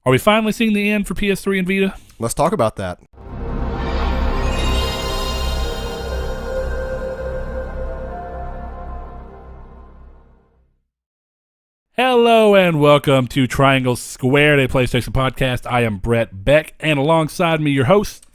Are we finally seeing the end for PS3 and Vita? Let's talk about that. Hello and welcome to Triangle Squared, a PlayStation podcast. I am Brett Beck, and alongside me, your host,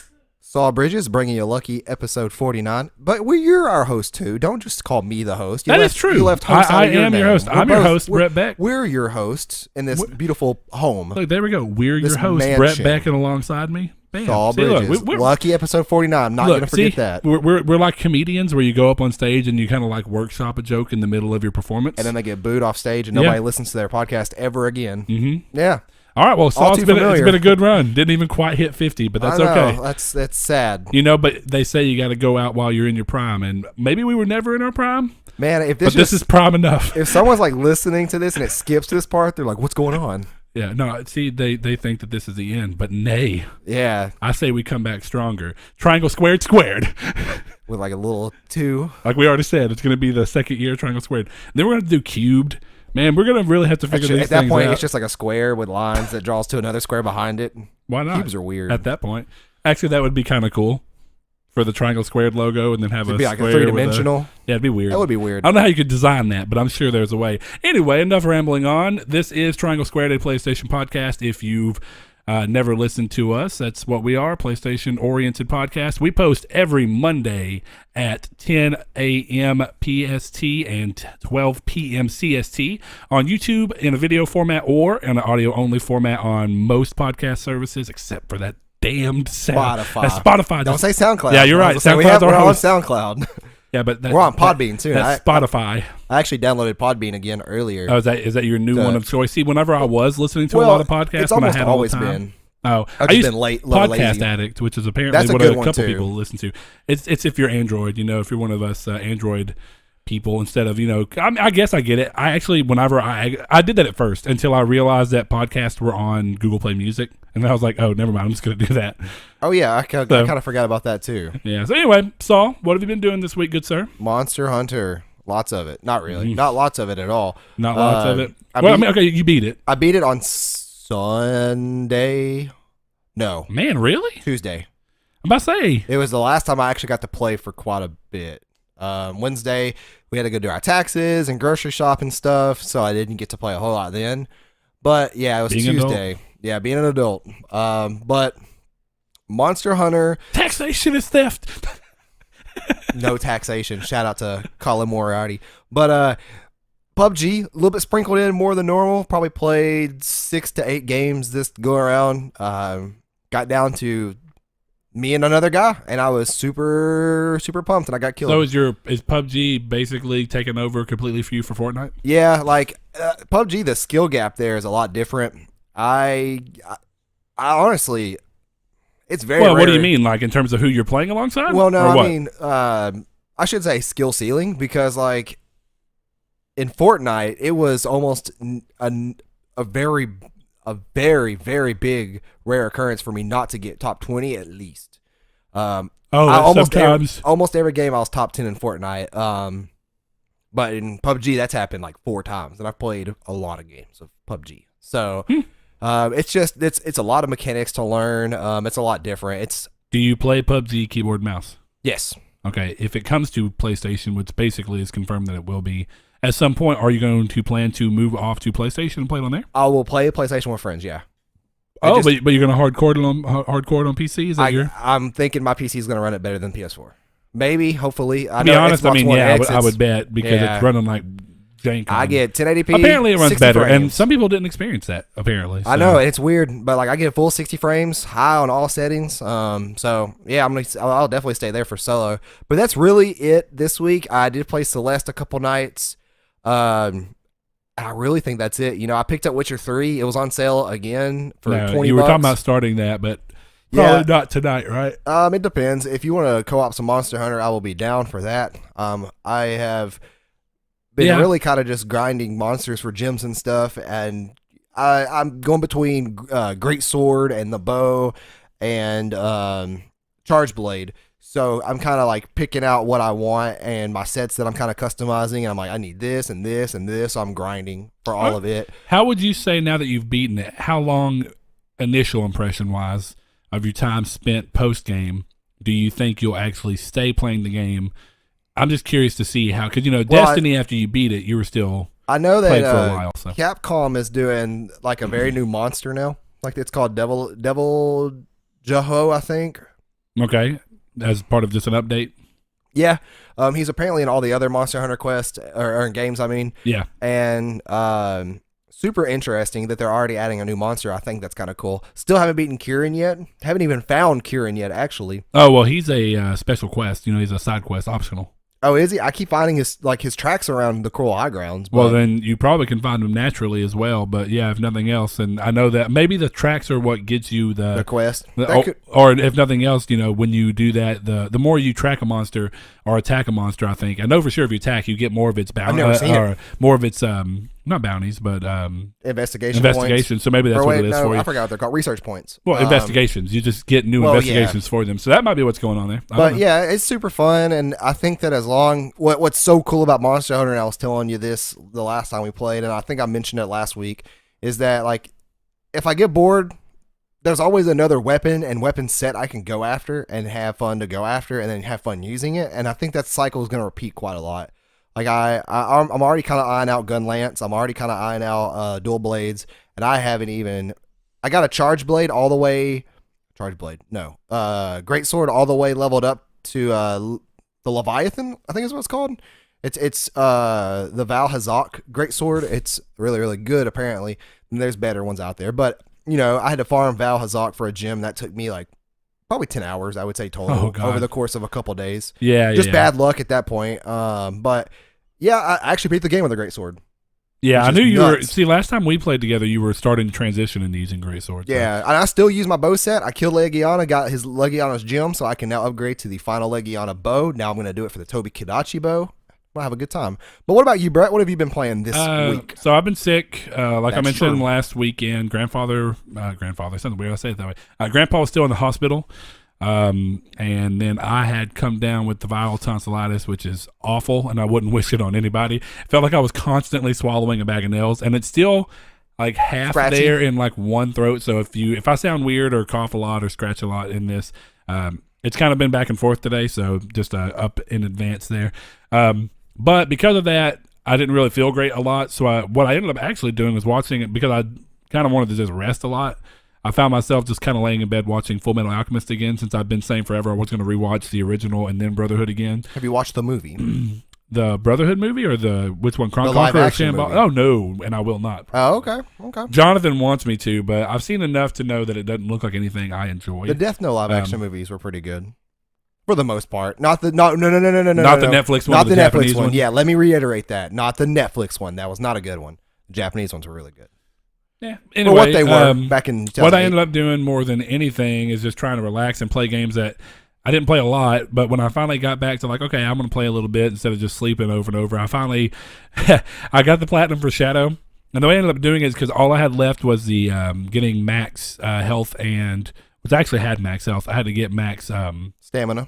Saul Bridges, bringing you lucky episode 49. But you're our host too. Don't just call me the host. That is true. You left host I out of your am your name. host. I'm your host, Brett Beck. We're your hosts in this beautiful home. Look, there we go. We're This your host, mansion. Brett Beck, and alongside me, bam. Saul See, look, Bridges. we're Lucky episode 49. I'm not going to forget that. We're like comedians where you go up on stage and you kind of like workshop a joke in the middle of your performance. And then they get booed off stage and nobody listens to their podcast ever again. Mm-hmm. Yeah. All right, well, Saul, it's been a good run. Didn't even quite hit 50, but that's okay. That's sad. You know, but they say you got to go out while you're in your prime, and maybe we were never in our prime. Man, this is prime enough. If someone's like listening to this and it skips to this part, they're like, what's going on? Yeah, no, see, they think that this is the end, but nay. Yeah. I say we come back stronger. Triangle squared. With like a little 2. Like we already said, it's going to be the second year Triangle Squared. Then we're going to do cubed. Man, we're going to really have to figure these things out. At that point, it's just like a square with lines that draws to another square behind it. Why not? Cubes are weird. At that point. Actually, that would be kind of cool for the Triangle Squared logo and then have It'd be like square a 3-dimensional. Yeah, it'd be weird. That would be weird. I don't know how you could design that, but I'm sure there's a way. Anyway, enough rambling on. This is Triangle Squared, a PlayStation podcast. If you've never listened to us, that's what we are, PlayStation-oriented podcast. We post every Monday at 10 a.m. PST and 12 p.m. CST on YouTube in a video format or in an audio-only format on most podcast services, except for that damned Spotify. Spotify. Don't say SoundCloud. Yeah, you're right. We're on SoundCloud. Yeah, but we're on Podbean too. That's Spotify. I actually downloaded Podbean again earlier. Oh, is that your new one of choice? See, whenever I was listening to a lot of podcasts, it's almost when I had always all the time, been. Oh, I've just been lazy. Podcast Addict, which is apparently That's what a a couple too. people listen to. It's if you're Android, if you're one of us Android people, instead of I guess I get it. I actually, whenever I did that at first until I realized that podcasts were on Google Play Music, and then I was like, oh, never mind, I'm just gonna do that. Oh yeah, I kind of forgot about that too. Yeah. So anyway, Saul, what have you been doing this week, good sir? Monster Hunter. Lots of it. Not really. Not lots of it at all. Not lots of it. Okay, you beat it. I beat it on Sunday. No. Man, really? Tuesday. I'm about to say. It was the last time I actually got to play for quite a bit. Wednesday, we had to go do our taxes and grocery shop and stuff, so I didn't get to play a whole lot then. But yeah, it was Tuesday. Yeah, being an adult. But Monster Hunter. Taxation is theft. No taxation. Shout out to Callin Moriarty. But PUBG, a little bit sprinkled in more than normal. Probably played 6 to 8 games this go around. Got down to me and another guy, and I was super, super pumped, and I got killed. So is PUBG basically taking over completely for you for Fortnite? Yeah, like PUBG, the skill gap there is a lot different. I honestly, it's very rare. What do you mean, like in terms of who you're playing alongside? Well, no, I mean, I should say skill ceiling, because like in Fortnite, it was almost a very, very big rare occurrence for me not to get top 20 at least. Almost every game I was top 10 in Fortnite. But in PUBG, that's happened like 4 times, and I've played a lot of games of PUBG. So it's a lot of mechanics to learn. It's a lot different. Do you play PUBG keyboard and mouse? Yes. Okay. If it comes to PlayStation, which basically is confirmed that it will be, at some point, are you going to plan to move off to PlayStation and play it on there? I will play PlayStation with friends, yeah. But you're going to hardcore it on PC? Is that I'm thinking my PC is going to run it better than PS4. Maybe, hopefully. To be honest, I would bet, because it's running like jank. I get 1080p. Apparently, it runs better, frames. and some people didn't experience that. Apparently, so. I know it's weird, but like I get full 60 frames, high on all settings. So yeah, I'll definitely stay there for solo. But that's really it this week. I did play Celeste a couple nights. I really think that's it. I picked up Witcher 3. It was on sale again for $20. You were talking about starting that, but probably not tonight, right? It depends. If you want to co-op some Monster Hunter, I will be down for that. I have been really kind of just grinding monsters for gems and stuff, and I'm going between Great Sword and the bow and Charge Blade. So I'm kind of like picking out what I want and my sets that I'm kind of customizing. And I'm like, I need this and this and this. So I'm grinding for all of it. How would you say, now that you've beaten it, how long initial impression wise of your time spent post game, do you think you'll actually stay playing the game? I'm just curious to see how, because Destiny, after you beat it, you were still I know that played for a while. So. Capcom is doing like a very new monster now. Like it's called Devil Jaho, I think. Okay, as part of just an update. Yeah, he's apparently in all the other Monster Hunter Quest or games. I mean, yeah, and super interesting that they're already adding a new monster. I think that's kind of cool. Still haven't beaten Kieran yet. Haven't even found Kieran yet, actually. Oh well, he's a special quest. He's a side quest, optional. Oh, is he? I keep finding his tracks around the Coral High Grounds. Well, then you probably can find them naturally as well. But yeah, if nothing else, and I know that maybe the tracks are what gets you the quest. Or if nothing else, when you do that, the more you track a monster or attack a monster, I think I know for sure if you attack, you get more of its bounty. I've never seen it. More of its not bounties, but investigation. Points. So maybe that's what it is for you. I forgot what they're called. Research points. Well, investigations. You just get new investigations for them. So that might be what's going on there. But yeah, it's super fun, and I think that what's so cool about Monster Hunter, and I was telling you this the last time we played, and I think I mentioned it last week, is that like if I get bored, there's always another weapon and weapon set I can go after and have fun to go after, and then have fun using it. And I think that cycle is going to repeat quite a lot. Like I'm already kind of eyeing out Gun Lance. I'm already kind of eyeing out Dual Blades, and I haven't even. I got a Charge Blade all the way. Charge Blade, no. Great Sword all the way leveled up to the Leviathan. I think is what it's called. It's the Val Hazak Great Sword. It's really really good apparently. And there's better ones out there, but I had to farm Val Hazak for a gem that took me like probably 10 hours, I would say total over the course of a couple days. Yeah, just bad luck at that point. But yeah, I actually beat the game with a Great Sword. Yeah, I knew you were. See, last time we played together, you were starting to transition into using Great Swords. Yeah, and I still use my bow set. I killed Legiana, got his Legiana's gem, so I can now upgrade to the final Legiana bow. Now I'm going to do it for the Tobi Kadachi bow. I'll have a good time. But what about you, Brett? What have you been playing this week? So I've been sick. I mentioned last weekend, grandfather, something weird I say it that way. Grandpa was still in the hospital. And then I had come down with the viral tonsillitis, which is awful, and I wouldn't wish it on anybody. It felt like I was constantly swallowing a bag of nails, and it's still like half scratchy there in like one throat. So if I sound weird or cough a lot or scratch a lot in this, it's kind of been back and forth today. So just up in advance there. But because of that, I didn't really feel great a lot. So what I ended up actually doing was watching it because I kind of wanted to just rest a lot. I found myself just kind of laying in bed watching Full Metal Alchemist again, since I've been saying forever I was going to rewatch the original and then Brotherhood again. Have you watched the movie? The Brotherhood movie or which one? The live action movie. Oh, no, and I will not. Oh, okay. Jonathan wants me to, but I've seen enough to know that it doesn't look like anything I enjoy. The Death Note live action movies were pretty good. For the most part. No. Not the Netflix one. Not the Netflix one. Yeah, let me reiterate that. Not the Netflix one. That was not a good one. The Japanese ones were really good. Yeah. Anyway, for what they were back in 2008. What I ended up doing more than anything is just trying to relax and play games that I didn't play a lot, but when I finally got back to like, okay, I'm going to play a little bit instead of just sleeping over and over, I finally I got the platinum for Shadow. And the way I ended up doing it is because all I had left was the getting max health and which I actually had max health. I had to get max stamina.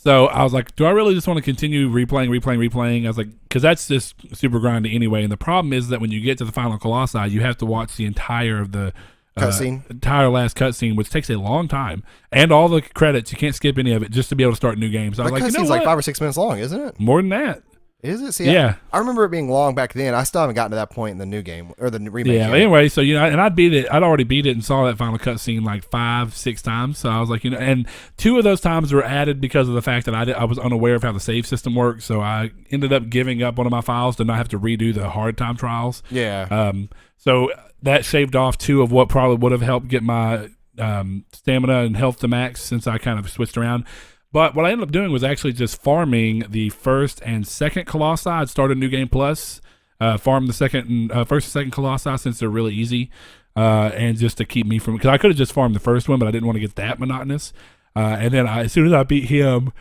So I was like, do I really just want to continue replaying? I was like, because that's just super grindy anyway. And the problem is that when you get to the final Colossi, you have to watch the entire of the entire last cutscene, which takes a long time, and all the credits. You can't skip any of it just to be able to start new games. So I was like, cutscene's like 5 or 6 minutes long, isn't it? More than that. Is it? See, yeah. I remember it being long back then. I still haven't gotten to that point in the new game or the remake. Yeah. Anyway, so and I'd beat it. I'd already beat it and saw that final cutscene like 5-6 times. So I was like, and 2 of those times were added because of the fact that I was unaware of how the save system works. So I ended up giving up one of my files to not have to redo the hard time trials. Yeah. So that shaved off 2 of what probably would have helped get my stamina and health to max since I kind of switched around. But what I ended up doing was actually just farming the first and second Colossi. I'd started New Game Plus, farm the first and second Colossi since they're really easy, and just to keep me from, because I could have just farmed the first one, but I didn't want to get that monotonous. And then as soon as I beat him,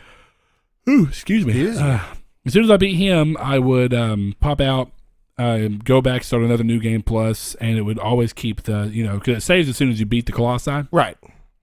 as soon as I beat him, I would pop out, go back, start another New Game Plus, and it would always keep the, because it saves as soon as you beat the Colossi. Right.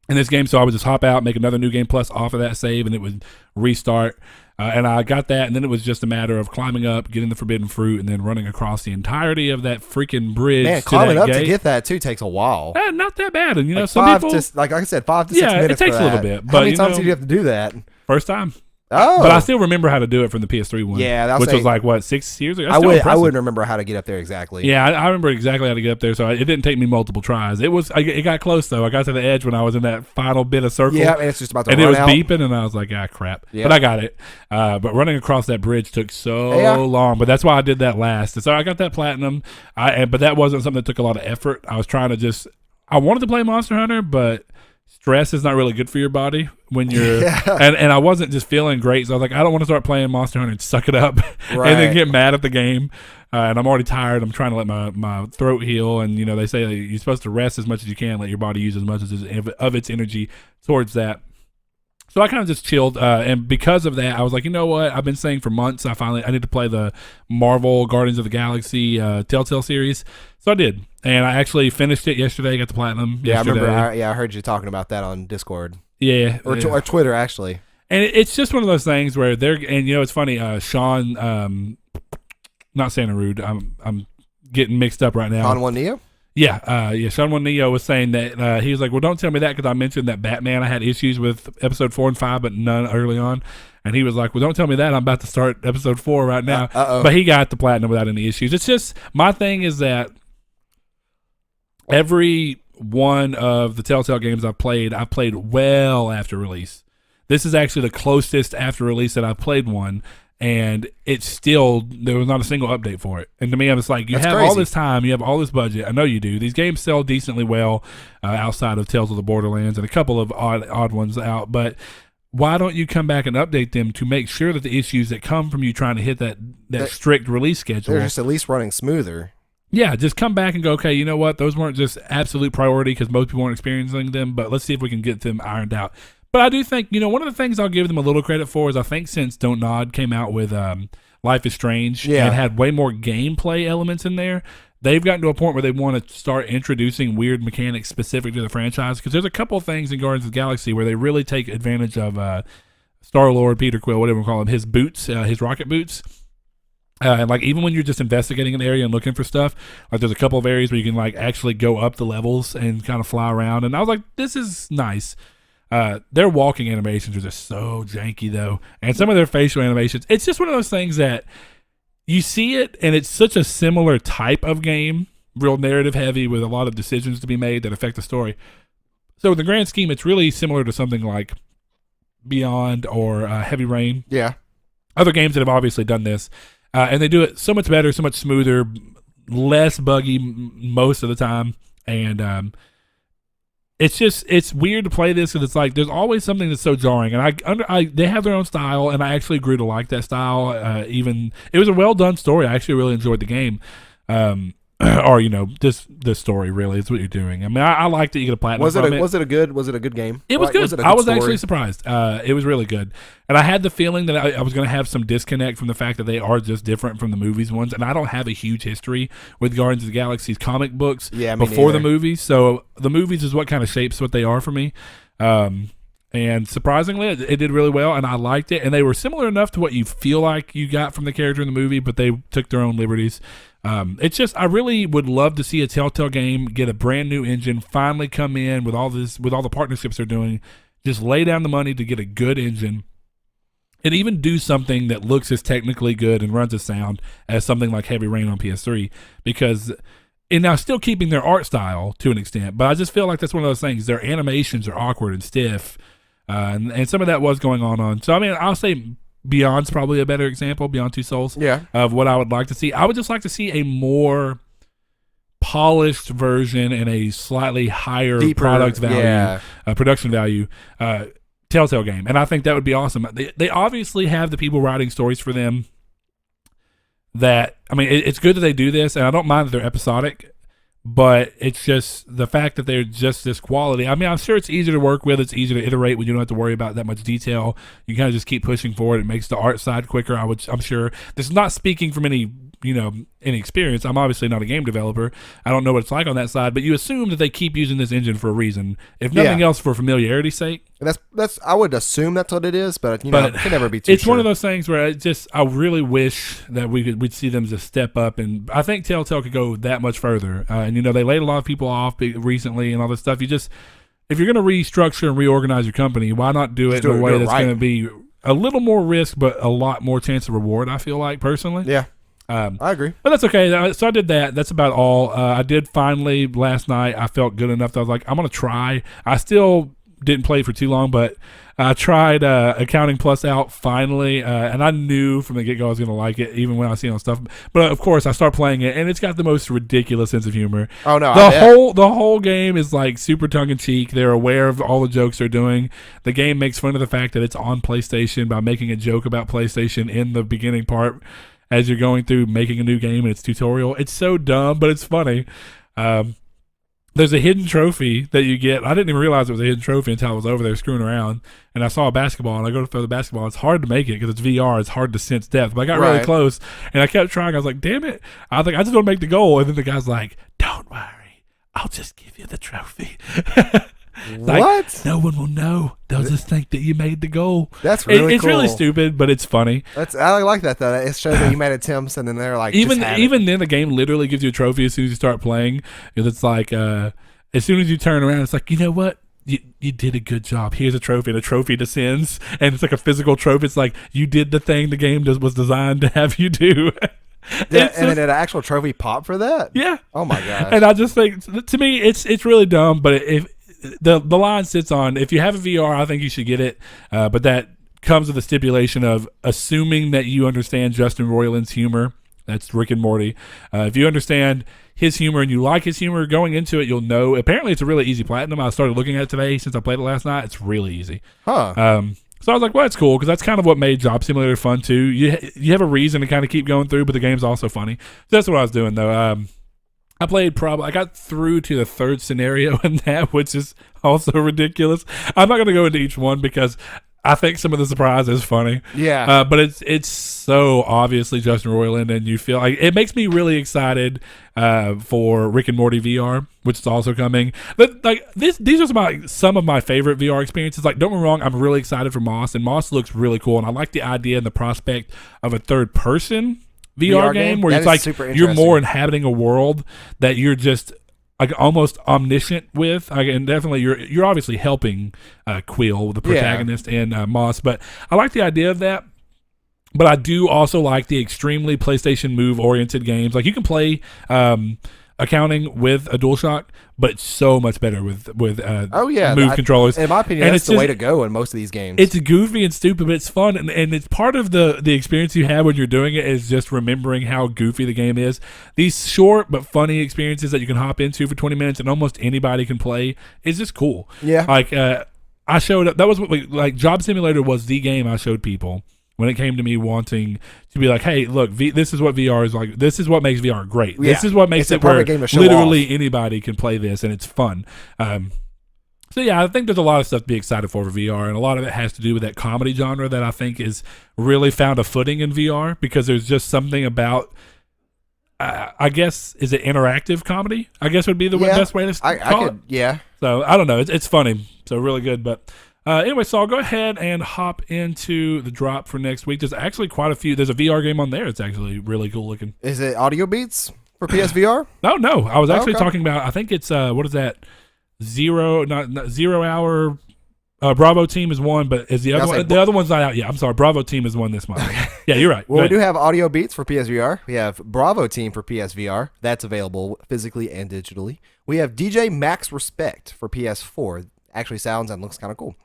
in this game, so I would just hop out, make another new game plus off of that save, and it would restart. And I got that, and then it was just a matter of climbing up, getting the forbidden fruit, and then running across the entirety of that freaking bridge. Man, to climbing that up gate. to get that too takes a while. Not that bad, and Like some people, like I said, 5 to 6 minutes. it takes for a little that. bit. How But many times did you have to do that? first time. Oh, But I still remember how to do it from the PS3 one. Yeah, which was like what 6 years ago. I wouldn't remember how to get up there exactly. Yeah, I remember exactly how to get up there, so it didn't take me multiple tries. It got close though. I got to the edge when I was in that final bit of circle. Yeah, and it's just about to and run it was out. beeping, and I was like, crap. Yeah. But I got it. But running across that bridge took so long. But that's why I did that last. And so I got that platinum. But that wasn't something that took a lot of effort. I was trying to I wanted to play Monster Hunter, but stress is not really good for your body when you're and I wasn't just feeling great, so I was like, I don't want to start playing Monster Hunter and suck it up and then get mad at the game, and I'm already tired. I'm trying to let my throat heal, and they say you're supposed to rest as much as you can, let your body use as much of its energy towards that. So I kind of just chilled, and because of that, I was like, you know what? I've been saying for months, I need to play the Marvel Guardians of the Galaxy Telltale series. So I did, and I actually finished it yesterday. Got the platinum. Yeah, yesterday. I remember. I heard you talking about that on Discord. Yeah, or Twitter actually. And it's just one of those things where it's funny. Sean, not Santa Rude. I'm getting mixed up right now. Sean One Neo. Yeah, Sean One Neo was saying that he was like, well, don't tell me that because I mentioned that Batman. I had issues with episode 4 and 5, but none early on. And he was like, well, don't tell me that. I'm about to start episode 4 right now. But he got the platinum without any issues. It's just my thing is that every one of the Telltale games I've played well after release. This is actually the closest after release that I've played one, and there was not a single update for it. And to me, I'm just like, you have all this time, you have all this budget. I know you do. These games sell decently well outside of Tales of the Borderlands and a couple of odd ones out, but why don't you come back and update them to make sure that the issues that come from you trying to hit that strict release schedule, they're just at least running smoother. Yeah, just come back and go, okay, you know what? Those weren't just absolute priority because most people weren't experiencing them, but let's see if we can get them ironed out. But I do think, one of the things I'll give them a little credit for is I think since Don't Nod came out with Life is Strange and had way more gameplay elements in there, they've gotten to a point where they want to start introducing weird mechanics specific to the franchise because there's a couple of things in Guardians of the Galaxy where they really take advantage of Star-Lord, Peter Quill, whatever we call him, his boots, his rocket boots. And like even when you're just investigating an area and looking for stuff, like there's a couple of areas where you can like actually go up the levels and kind of fly around. And I was like, this is nice. Their walking animations are just so janky though, and some of their facial animations. It's just one of those things that you see it, and it's such a similar type of game, real narrative heavy with a lot of decisions to be made that affect the story. So in the grand scheme, it's really similar to something like Beyond or Heavy Rain. Yeah, other games that have obviously done this. And they do it so much better, so much smoother, less buggy most of the time. And it's weird to play this because it's like there's always something that's so jarring. And they have their own style, and I actually grew to like that style. Even it was a well done story. I actually really enjoyed the game. Or this story really is what you're doing. I mean, I liked it. You get a platinum. Was it a good game? It was good. I was actually surprised. It was really good, and I had the feeling that I was going to have some disconnect from the fact that they are just different from the movies ones. And I don't have a huge history with Guardians of the Galaxy's comic books before the movies, so the movies is what kind of shapes what they are for me. And surprisingly, it did really well, and I liked it. And they were similar enough to what you feel like you got from the character in the movie, but they took their own liberties. It's just I really would love to see a Telltale game get a brand new engine, finally come in with all the partnerships they're doing, just lay down the money to get a good engine, and even do something that looks as technically good and runs as sound as something like Heavy Rain on PS3, because. And now still keeping their art style to an extent, but I just feel like that's one of those things. Their animations are awkward and stiff, and some of that was going on. So I mean, I'll say Beyond's probably a better example. Beyond Two Souls, of what I would like to see. I would just like to see a more polished version and a slightly higher product value, production value. Telltale game, and I think that would be awesome. They obviously have the people writing stories for them. It's good that they do this, and I don't mind that they're episodic, but it's just the fact that they're just this quality. I mean, I'm sure it's easier to work with. It's easier to iterate when you don't have to worry about that much detail. You kind of just keep pushing forward. It makes the art side quicker. I'm sure this is not speaking from any inexperienced. I'm obviously not a game developer. I don't know what it's like on that side, but you assume that they keep using this engine for a reason, if nothing else for familiarity's sake. That's I would assume that's what it is, but it can never be too it's sure. One of those things where I really wish that we'd see them just step up, and I think Telltale could go that much further. And they laid a lot of people off recently and all this stuff. If you're going to restructure and reorganize your company, why not do it in a way that's going to be a little more risk, but a lot more chance of reward, I feel like, personally. Yeah. I agree. But that's okay. So I did that. That's about all. I did finally, last night, I felt good enough that I was like, I'm going to try. I still didn't play for too long, but I tried Accounting Plus out finally, and I knew from the get-go I was going to like it, even when I see it on stuff. But of course, I start playing it, and it's got the most ridiculous sense of humor. Oh no! The whole game is like super tongue-in-cheek. They're aware of all the jokes they're doing. The game makes fun of the fact that it's on PlayStation by making a joke about PlayStation in the beginning part as you're going through making a new game and its tutorial. It's so dumb, but it's funny. There's a hidden trophy that you get. I didn't even realize it was a hidden trophy until I was over there screwing around, and I saw a basketball, and I go to throw the basketball. It's hard to make it because it's VR. It's hard to sense depth. But I got really close, and I kept trying. I was like, damn it. I was like, I just want to make the goal. And then the guy's like, don't worry. I'll just give you the trophy. Like, what? No one will know. They'll just think that you made the goal. That's really It's cool. really stupid, but it's funny. I like that though. It shows that you made attempts, and then they're like, even then, the game literally gives you a trophy as soon as you start playing. Because it's like, as soon as you turn around, it's like, you know what? You did a good job. Here's a trophy, and a trophy descends, and it's like a physical trophy. It's like you did the thing the game was designed to have you do. Yeah, and then an actual trophy pop for that? Yeah. Oh my gosh. And I just think, to me, it's really dumb. But if the line sits on, if you have a VR, I think you should get it. But that comes with a stipulation of assuming that you understand Justin Roiland's humor. That's Rick and Morty. If you understand his humor and you like his humor, going into it, you'll know. Apparently, it's a really easy platinum. I started looking at it today since I played it last night. It's really easy. Huh. So I was like, well, that's cool, because that's kind of what made Job Simulator fun, too. You have a reason to kind of keep going through, but the game's also funny. So that's what I was doing, though. I got through to the third scenario in that, which is also ridiculous. I'm not going to go into each one because I think some of the surprise is funny. Yeah. But it's so obviously Justin Roiland, and you feel like it makes me really excited for Rick and Morty VR, which is also coming. But like these are some of my favorite VR experiences. Like, don't get me wrong, I'm really excited for Moss, and Moss looks really cool, and I like the idea and the prospect of a third person VR game where it's like you're more inhabiting a world that you're just like almost omniscient with. And definitely you're obviously helping Quill, the protagonist, and Moss. But I like the idea of that. But I do also like the extremely PlayStation Move oriented games. Like, you can play accounting with a DualShock, but it's so much better with Move controllers. In my opinion, that's the way to go in most of these games. It's goofy and stupid, but it's fun, and it's part of the experience you have when you're doing it is just remembering how goofy the game is. These short but funny experiences that you can hop into for 20 minutes and almost anybody can play is just cool. Yeah. Like, I showed up. That was what Job Simulator was the game I showed people when it came to me wanting to be like, hey, look, this is what VR is like. This is what makes VR great. Yeah. This is what makes it where literally anybody can play this, and it's fun. So, yeah, I think there's a lot of stuff to be excited for VR, and a lot of it has to do with that comedy genre that I think is really found a footing in VR, because there's just something about, I guess, is it interactive comedy? I guess would be the best way to call it. Yeah. So, I don't know. It's funny. So, really good, but... anyway, so I'll go ahead and hop into the drop for next week. There's actually quite a few. There's a VR game on there. It's actually really cool looking. Is it Audio Beats for PSVR? No. I was actually talking about, I think it's, what is that? Not 0 hour. Bravo Team is one, but is the other one? The other one's not out yet. I'm sorry. Bravo Team is one this month. Yeah, you're right. Well, we do have Audio Beats for PSVR. We have Bravo Team for PSVR. That's available physically and digitally. We have DJ Max Respect for PS4. Actually sounds and looks kind of cool.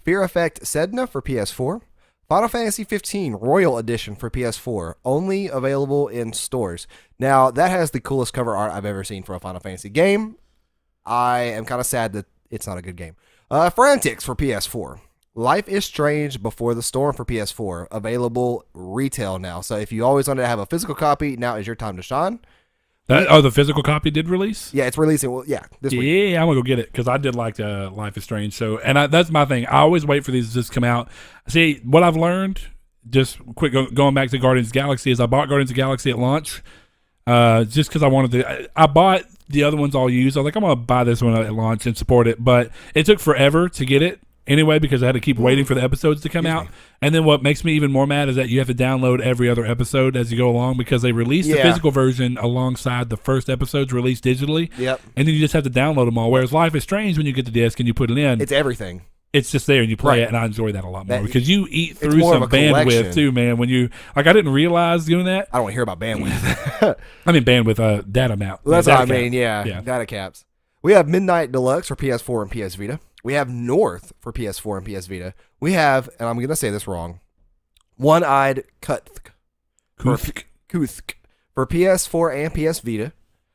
Fear Effect Sedna for PS4. Final Fantasy 15 Royal Edition for PS4. Only available in stores. Now, that has the coolest cover art I've ever seen for a Final Fantasy game. I am kind of sad that it's not a good game. Frantics for PS4. Life is Strange Before the Storm for PS4. Available retail now. So if you always wanted to have a physical copy, now is your time to shine. The physical copy did release? Yeah, it's releasing. Well, this week. Yeah, I'm going to go get it because I did like Life is Strange. So, and that's my thing. I always wait for these to just come out. See, what I've learned just quick going back to Guardians of the Galaxy, is I bought Guardians of the Galaxy at launch just because I wanted to. I bought the other ones all used. I was like, I'm going to buy this one at launch and support it. But it took forever to get it anyway because I had to keep waiting for the episodes to come out. And then what makes me even more mad is that you have to download every other episode as you go along because they released the physical version alongside the first episodes released digitally. Yep. And then you just have to download them all. Whereas Life is Strange, when you get the disc and you put it in, It's everything. it's just there and you play it, and I enjoy that a lot more because you eat through some bandwidth too, man. When you I didn't realize doing that. I don't want to hear about bandwidth. I mean bandwidth, data mount. Well, that's data what I mean. Yeah, data caps. We have Midnight Deluxe for PS4 and PS Vita. We have North for PS4 and PS Vita. We have, and I'm gonna say this wrong, One-Eyed Kuthk for PS4 and PS Vita.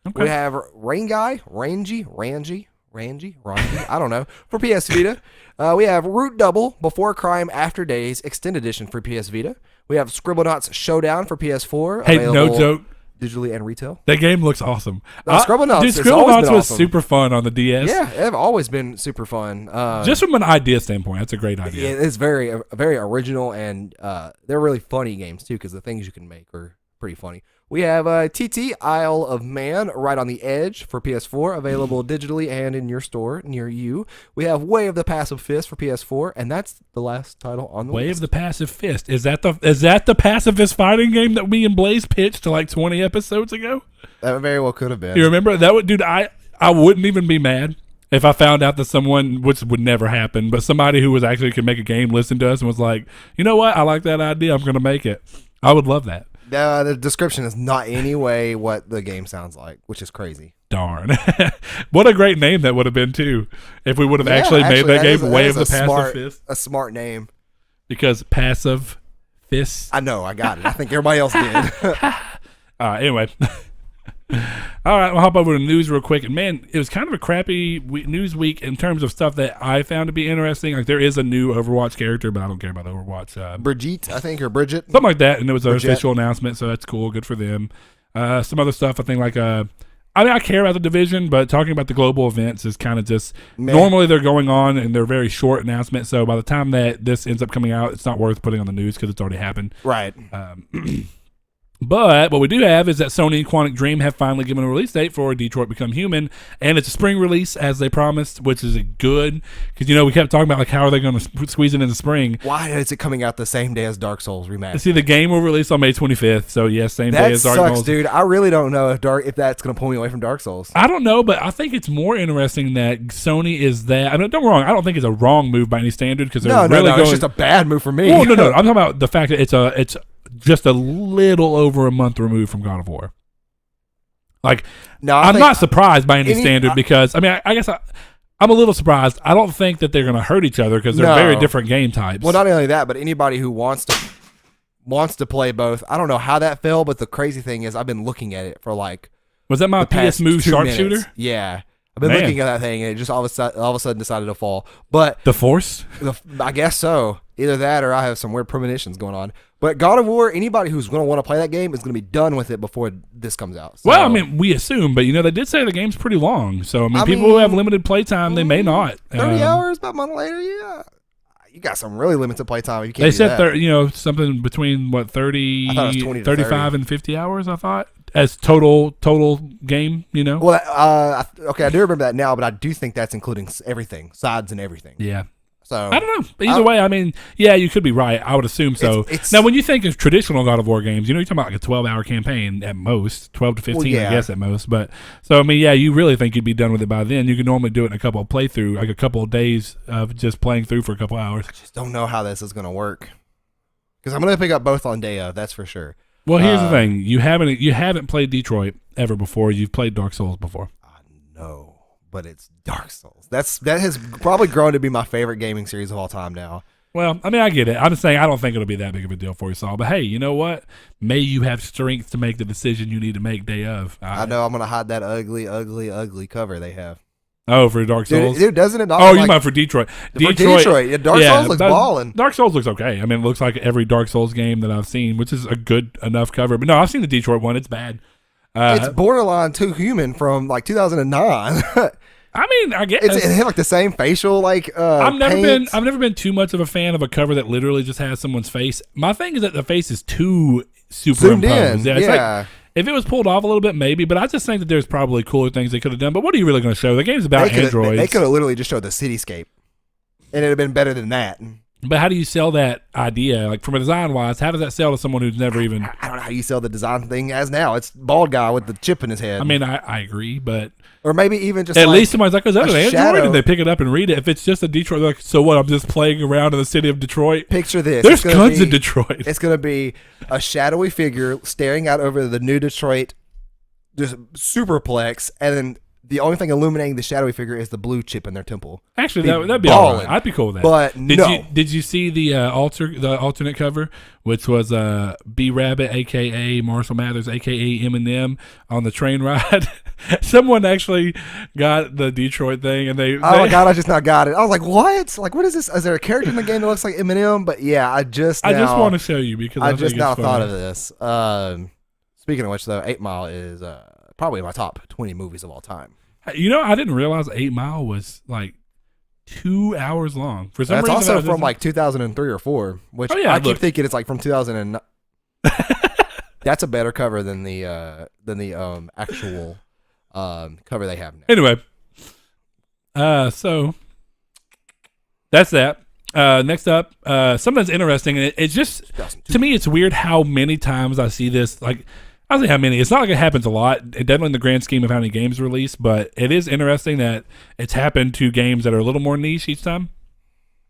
Okay. We have Rangy, I don't know, for PS Vita. We have Root Double, Before Crime After Days, Extended Edition for PS Vita. We have Scribblenauts Showdown for PS4. Hey, no joke. Digitally and retail. That game looks awesome. Scribblenauts was super fun on the DS. Yeah, they've always been super fun. Just from an idea standpoint, that's a great idea. It's very original, and they're really funny games, too, because the things you can make are pretty funny. We have TT Isle of Man, Right on the Edge for PS4, available digitally and in your store near you. We have Way of the Passive Fist for PS4, and that's the last title on the list. Way of the Passive Fist. Is that the pacifist fighting game that me and Blaze pitched to like 20 episodes ago? That very well could have been. You remember that? Dude, I wouldn't even be mad if I found out that someone, which would never happen, but somebody who was actually could make a game listened to us and was like, you know what? I like that idea. I'm going to make it. I would love that. The description is not any way what the game sounds like, which is crazy. Darn. What a great name that would have been, too, if we would have actually made that game Way of the Passive Fist. A smart name. Because passive fist. I know, I got it. I think everybody else did. Anyway. All right, we'll hop over to news real quick. And, man, it was kind of a crappy news week in terms of stuff that I found to be interesting. Like, there is a new Overwatch character, but I don't care about Overwatch. Brigitte, I think, or Bridget. Something like that, and it was an official announcement, so that's cool. Good for them. Some other stuff, I think, like... I care about the division, but talking about the global events is kind of just... Normally, they're going on, and they're very short announcements, so by the time that this ends up coming out, it's not worth putting on the news because it's already happened. Right. But what we do have is that Sony and Quantic Dream have finally given a release date for Detroit Become Human, and it's a spring release as they promised, which is good because we kept talking about like how are they going to squeeze it into spring. Why is it coming out the same day as Dark Souls Remastered? See, the game will release on May 25th, so yes, same day as Dark Souls. That sucks, dude. I really don't know if that's going to pull me away from Dark Souls. I don't know, but I think it's more interesting that Sony is that. I mean, don't get me wrong. I don't think it's a wrong move by any standard because it's just a bad move for me. Well, no. I'm talking about the fact that it's just a little over a month removed from God of War. Like, I'm not surprised by any standard because, I mean, I guess I'm a little surprised. I don't think that they're going to hurt each other because they're very different game types. Well, not only that, but anybody who wants to play both. I don't know how that fell, but the crazy thing is I've been looking at it for like... Was that my PS Move sharpshooter? Yeah. I've been looking at that thing, and it just all of a sudden decided to fall. But the Force? I guess so. Either that or I have some weird premonitions going on. But God of War, anybody who's going to want to play that game is going to be done with it before this comes out. So, well, I mean, we assume, but they did say the game's pretty long. So, I mean, people who have limited playtime, they may not. 30 hours, about a month later, yeah. You got some really limited playtime. You can't They said, something between, 35 and 50 hours, I thought, as total game, Well, okay, I do remember that now, but I do think that's including everything, sides and everything. Yeah. So I don't know. Either way, I mean, yeah, you could be right. I would assume so. Now, when you think of traditional God of War games, you're talking about like a 12-hour campaign at most, 12 to 15, I guess, at most. But so, I mean, yeah, you really think you'd be done with it by then. You could normally do it in a couple of playthrough, like a couple of days of just playing through for a couple hours. I just don't know how this is going to work because I'm going to pick up both on day of. That's for sure. Well, here's the thing: you haven't played Detroit ever before. You've played Dark Souls before. No. But it's Dark Souls. That has probably grown to be my favorite gaming series of all time now. Well, I mean, I get it. I'm just saying I don't think it'll be that big of a deal for you, Saul. But hey, you know what? May you have strength to make the decision you need to make day of. I know I'm going to hide that ugly cover they have. Oh, for Dark Souls? Dude, doesn't it? Oh, you meant for Detroit. For Detroit. Yeah, Dark Souls looks balling. Dark Souls looks okay. I mean, it looks like every Dark Souls game that I've seen, which is a good enough cover. But no, I've seen the Detroit one. It's bad. It's borderline too human from like 2009. I mean, I guess They have like the same facial I've paint. never been too much of a fan of a cover that literally just has someone's face. My thing is that the face is too superimposed. Zoomed in. It's like, if it was pulled off a little bit, maybe, but I just think that there's probably cooler things they could have done. But what are you really going to show? The game's about androids. They could have literally just showed the cityscape, and it'd have been better than that. But how do you sell that idea? Like, from a design wise, how does that sell to someone who's never even? I don't know how you sell the design thing as now. It's bald guy with the chip in his head. I mean, I agree, but or maybe even just at least somebody's like, "Oh, is that an Android?" shadow. And they pick it up and read it. If it's just a Detroit, they're like, so what? I'm just playing around in the city of Detroit. Picture this. There's guns in Detroit. It's going to be a shadowy figure staring out over the new Detroit, just superplex, and then the only thing illuminating the shadowy figure is the blue chip in their temple. Actually, that'd be all right. I'd be cool with that. But did you see the alternate cover, which was B Rabbit, aka Marshall Mathers, aka Eminem, on the train ride? Someone actually got the Detroit thing, and they my god, I just not got it. I was like, what? Like, what is this? Is there a character in the game that looks like Eminem? But yeah, I just want to show you because I just now thought of this. Speaking of which, though, 8 Mile is probably my top 20 movies of all time. You know, I didn't realize 8 Mile was like 2 hours long. For some reason, that's also from like 2003 or 4, which I keep thinking it's like from 2009. That's a better cover than the actual cover they have now. Anyway, so that's that. Next up, something that's interesting, and it's just, to me, it's weird how many times I see this. Like, I don't know how many. It's not like it happens a lot, definitely in the grand scheme of how many games released, but it is interesting that it's happened to games that are a little more niche each time.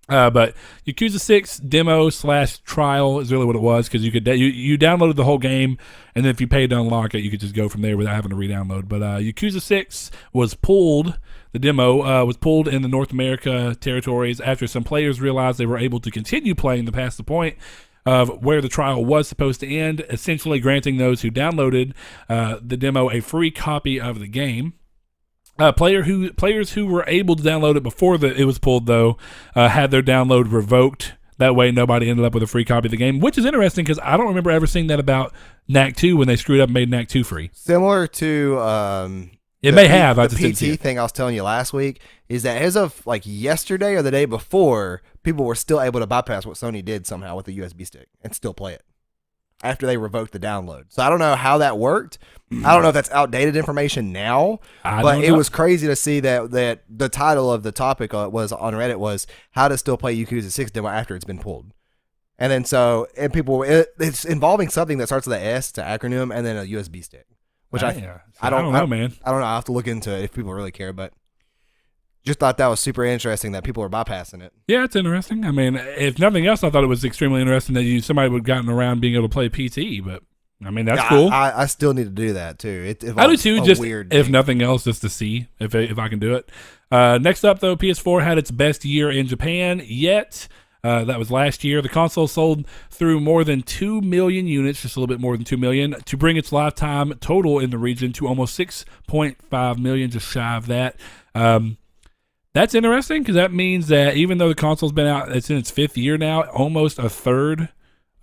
But Yakuza 6 demo / trial is really what it was, because you could you downloaded the whole game, and then if you paid to unlock it, you could just go from there without having to re-download. But Yakuza 6 was pulled. The demo was pulled in the North America territories after some players realized they were able to continue playing past the point of where the trial was supposed to end, essentially granting those who downloaded the demo a free copy of the game. Players who were able to download it before it was pulled, though, had their download revoked. That way, nobody ended up with a free copy of the game, which is interesting because I don't remember ever seeing that about NAC 2 when they screwed up and made NAC 2 free. Similar to it may have. The PT thing I was telling you last week is that as of like yesterday or the day before, people were still able to bypass what Sony did somehow with the USB stick and still play it after they revoked the download. So I don't know how that worked. I don't know if that's outdated information now, but it was crazy to see that the title of the topic was on Reddit was how to still play Yakuza 6 demo after it's been pulled. And then it's involving something that starts with an S, it's an acronym, and then a USB stick. Which I don't know, man. I don't know. I have to look into it if people really care, but just thought that was super interesting that people are bypassing it. Yeah, it's interesting. I mean, if nothing else, I thought it was extremely interesting that somebody would have gotten around being able to play PT, but I mean, that's cool. I still need to do that too. I do too, just if nothing else, just to see if I can do it. Next up, though, PS4 had its best year in Japan yet. That was last year. The console sold through more than 2 million units, just a little bit more than 2 million, to bring its lifetime total in the region to almost 6.5 million, just shy of that. That's interesting because that means that even though the console's been out, it's in its 5th year now, almost a third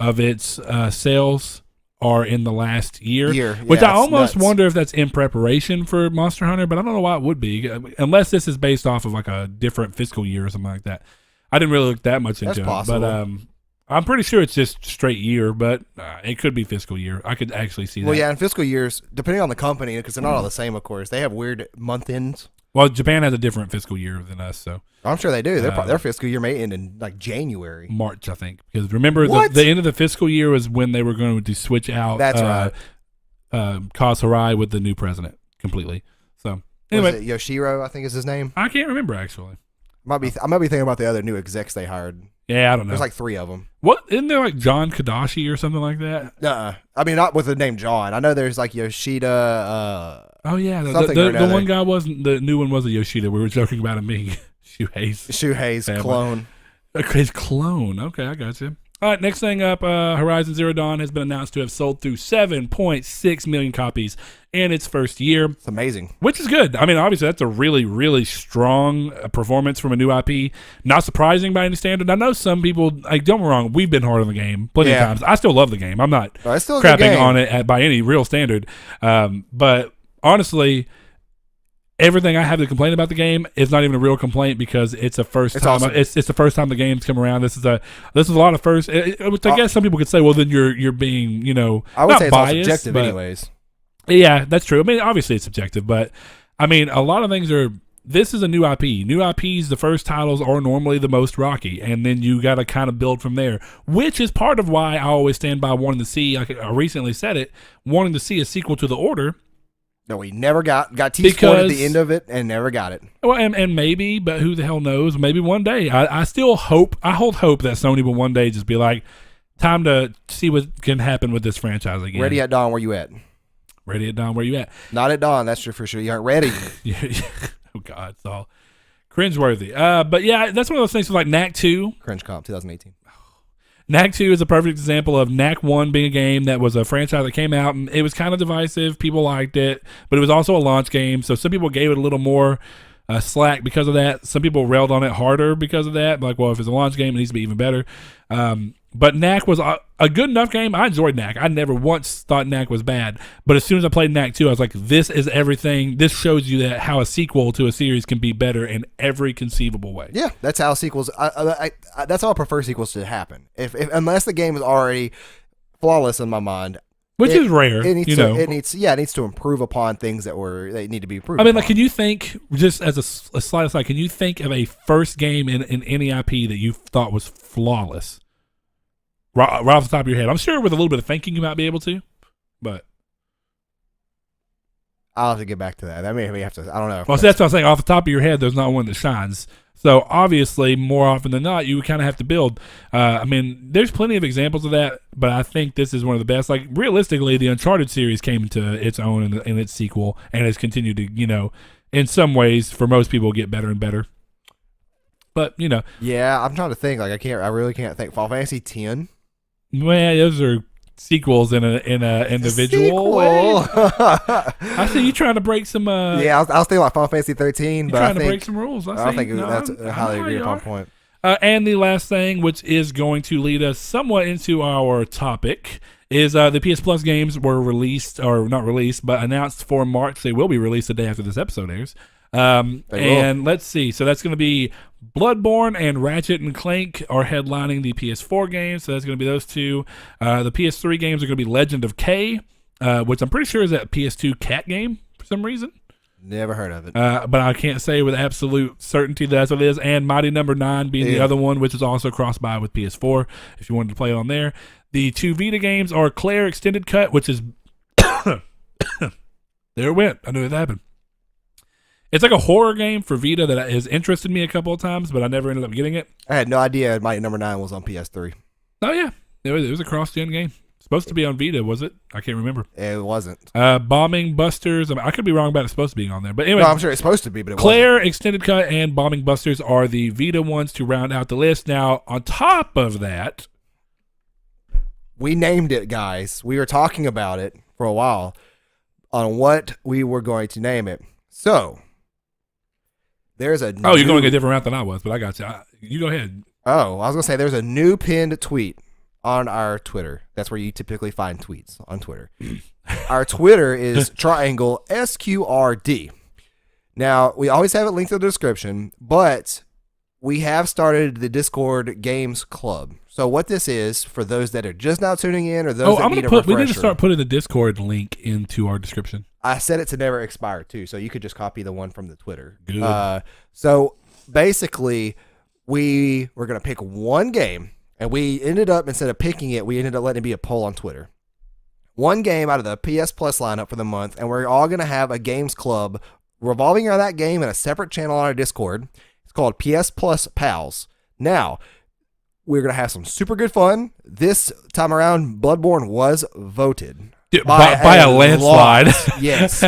of its sales are in the last year. Which I almost wonder if that's in preparation for Monster Hunter, but I don't know why it would be, unless this is based off of like a different fiscal year or something like that. I didn't really look that much into it, but I'm pretty sure it's just straight year, but it could be fiscal year. I could actually see that. Well, yeah, in fiscal years, depending on the company, because they're not all the same, of course, they have weird month ends. Well, Japan has a different fiscal year than us, so I'm sure they do. Their fiscal year may end in like January, March, I think. Because remember, the end of the fiscal year was when they were going to switch out. That's right. Kaz Hirai with the new president completely. So anyway, was it Yoshiro, I think is his name. I can't remember actually. I might be thinking about the other new execs they hired. Yeah, I don't know. There's like 3 of them. What, isn't there like John Kadashi or something like that? I mean, not with the name John. I know there's like Yoshida. Oh yeah, the one guy wasn't. The new one was a Yoshida. We were joking about him being Shuhei's clone. His clone. Okay, I got you. All right, next thing up, Horizon Zero Dawn has been announced to have sold through 7.6 million copies in its first year. It's amazing. Which is good. I mean, obviously, that's a really, really strong performance from a new IP. Not surprising by any standard. I know some people, like, don't get me wrong, we've been hard on the game plenty of times. I still love the game. I'm not crapping on it by any real standard. But honestly, everything I have to complain about the game is not even a real complaint because it's the first time. awesome. It's the first time the game's come around. This is a lot of first. Which I guess some people could say, well, then you're being I would not say it's biased, all subjective, but- anyways. Yeah, that's true. I mean, obviously it's subjective, but I mean, a lot of things are. This is a new IP. New IPs, the first titles are normally the most rocky, and then you got to kind of build from there, which is part of why I always stand by wanting to see, like I recently said it, wanting to see a sequel to The Order. No, we never got T-scored at the end of it and never got it. Well, and maybe, but who the hell knows? Maybe one day. I still hope, I hold hope that Sony will one day just be like, time to see what can happen with this franchise again. Ready at dawn, where you at? Ready at dawn, where you at? Not at dawn, that's for sure. You aren't ready. Oh, God, it's all cringeworthy. But yeah, that's one of those things like Knack 2. Cringe Comp 2018. Knack 2 is a perfect example of Knack 1 being a game that was a franchise that came out, and it was kind of divisive. People liked it, but it was also a launch game, so some people gave it a little more slack because of that. Some people railed on it harder because of that. Like, well, if it's a launch game, it needs to be even better. But Knack was a good enough game. I enjoyed Knack. I never once thought Knack was bad. But as soon as I played Knack 2, I was like, this is everything. This shows you that how a sequel to a series can be better in every conceivable way. Yeah, that's how sequels. That's how I prefer sequels to happen. If unless the game is already flawless in my mind, Which is rare. It needs to improve upon things that need to be improved. I mean, like, upon. can you think, just as a slight aside, can you think of a first game in any IP that you thought was flawless? Right off the top of your head. I'm sure with a little bit of thinking you might be able to, but I'll have to get back to that. I mean, we have to. I don't know. well, so that's what I'm saying. Off the top of your head, there's not one that shines. So obviously, more often than not, you kind of have to build. I mean, there's plenty of examples of that, but I think this is one of the best. Like, realistically, the Uncharted series came into its own in its sequel and has continued to, in some ways, for most people, get better and better. But Yeah, I'm trying to think. Like, I really can't think. Final Fantasy X. well, those are sequels in a individual way. I see you trying to break some. Yeah, I was thinking like Final Fantasy 13, but trying to break some rules. I don't think that's a highly agreed upon point. And the last thing, which is going to lead us somewhat into our topic, is the PS Plus games were released, or not released, but announced for March. They will be released the day after this episode airs. And let's see. So that's going to be Bloodborne and Ratchet and Clank are headlining the PS4 games. So that's going to be those two. The PS3 games are going to be Legend of K, which I'm pretty sure is that PS2 cat game for some reason. Never heard of it. But I can't say with absolute certainty that's what it is. And Mighty Number 9 being the other one, which is also cross-buy with PS4 if you wanted to play it on there. The two Vita games are Claire Extended Cut, which is... there it went. I knew it happened. It's like a horror game for Vita that has interested me a couple of times, but I never ended up getting it. I had no idea Mighty Number 9 was on PS3. Oh, yeah. It was a cross-gen game. Supposed to be on Vita, was it? I can't remember. It wasn't. Bombing Busters. I could be wrong about it supposed to being on there. But anyway. No, I'm sure it's supposed to be, but it Claire, wasn't. Extended Cut, and Bombing Busters are the Vita ones to round out the list. Now, on top of that... We named it, guys. We were talking about it for a while on what we were going to name it. So... There's a Oh, you're going a different route than I was, but I got you. You go ahead. Oh, I was going to say there's a new pinned tweet on our Twitter. That's where you typically find tweets on Twitter. Our Twitter is triangle SQRD. Now, we always have it linked in the description, but we have started the Discord Games Club. So what this is, for those that are just now tuning in or those that need a refresher. We need to start putting the Discord link into our description. I set it to never expire too, so you could just copy the one from the Twitter. Good. So basically, we were going to pick one game, and we ended up, instead of picking it, we ended up letting it be a poll on Twitter. One game out of the PS Plus lineup for the month, and we're all going to have a games club revolving around that game in a separate channel on our Discord. It's called PS+Pals. Now, we're going to have some super good fun. This time around, Bloodborne was voted. By a landslide. Yes.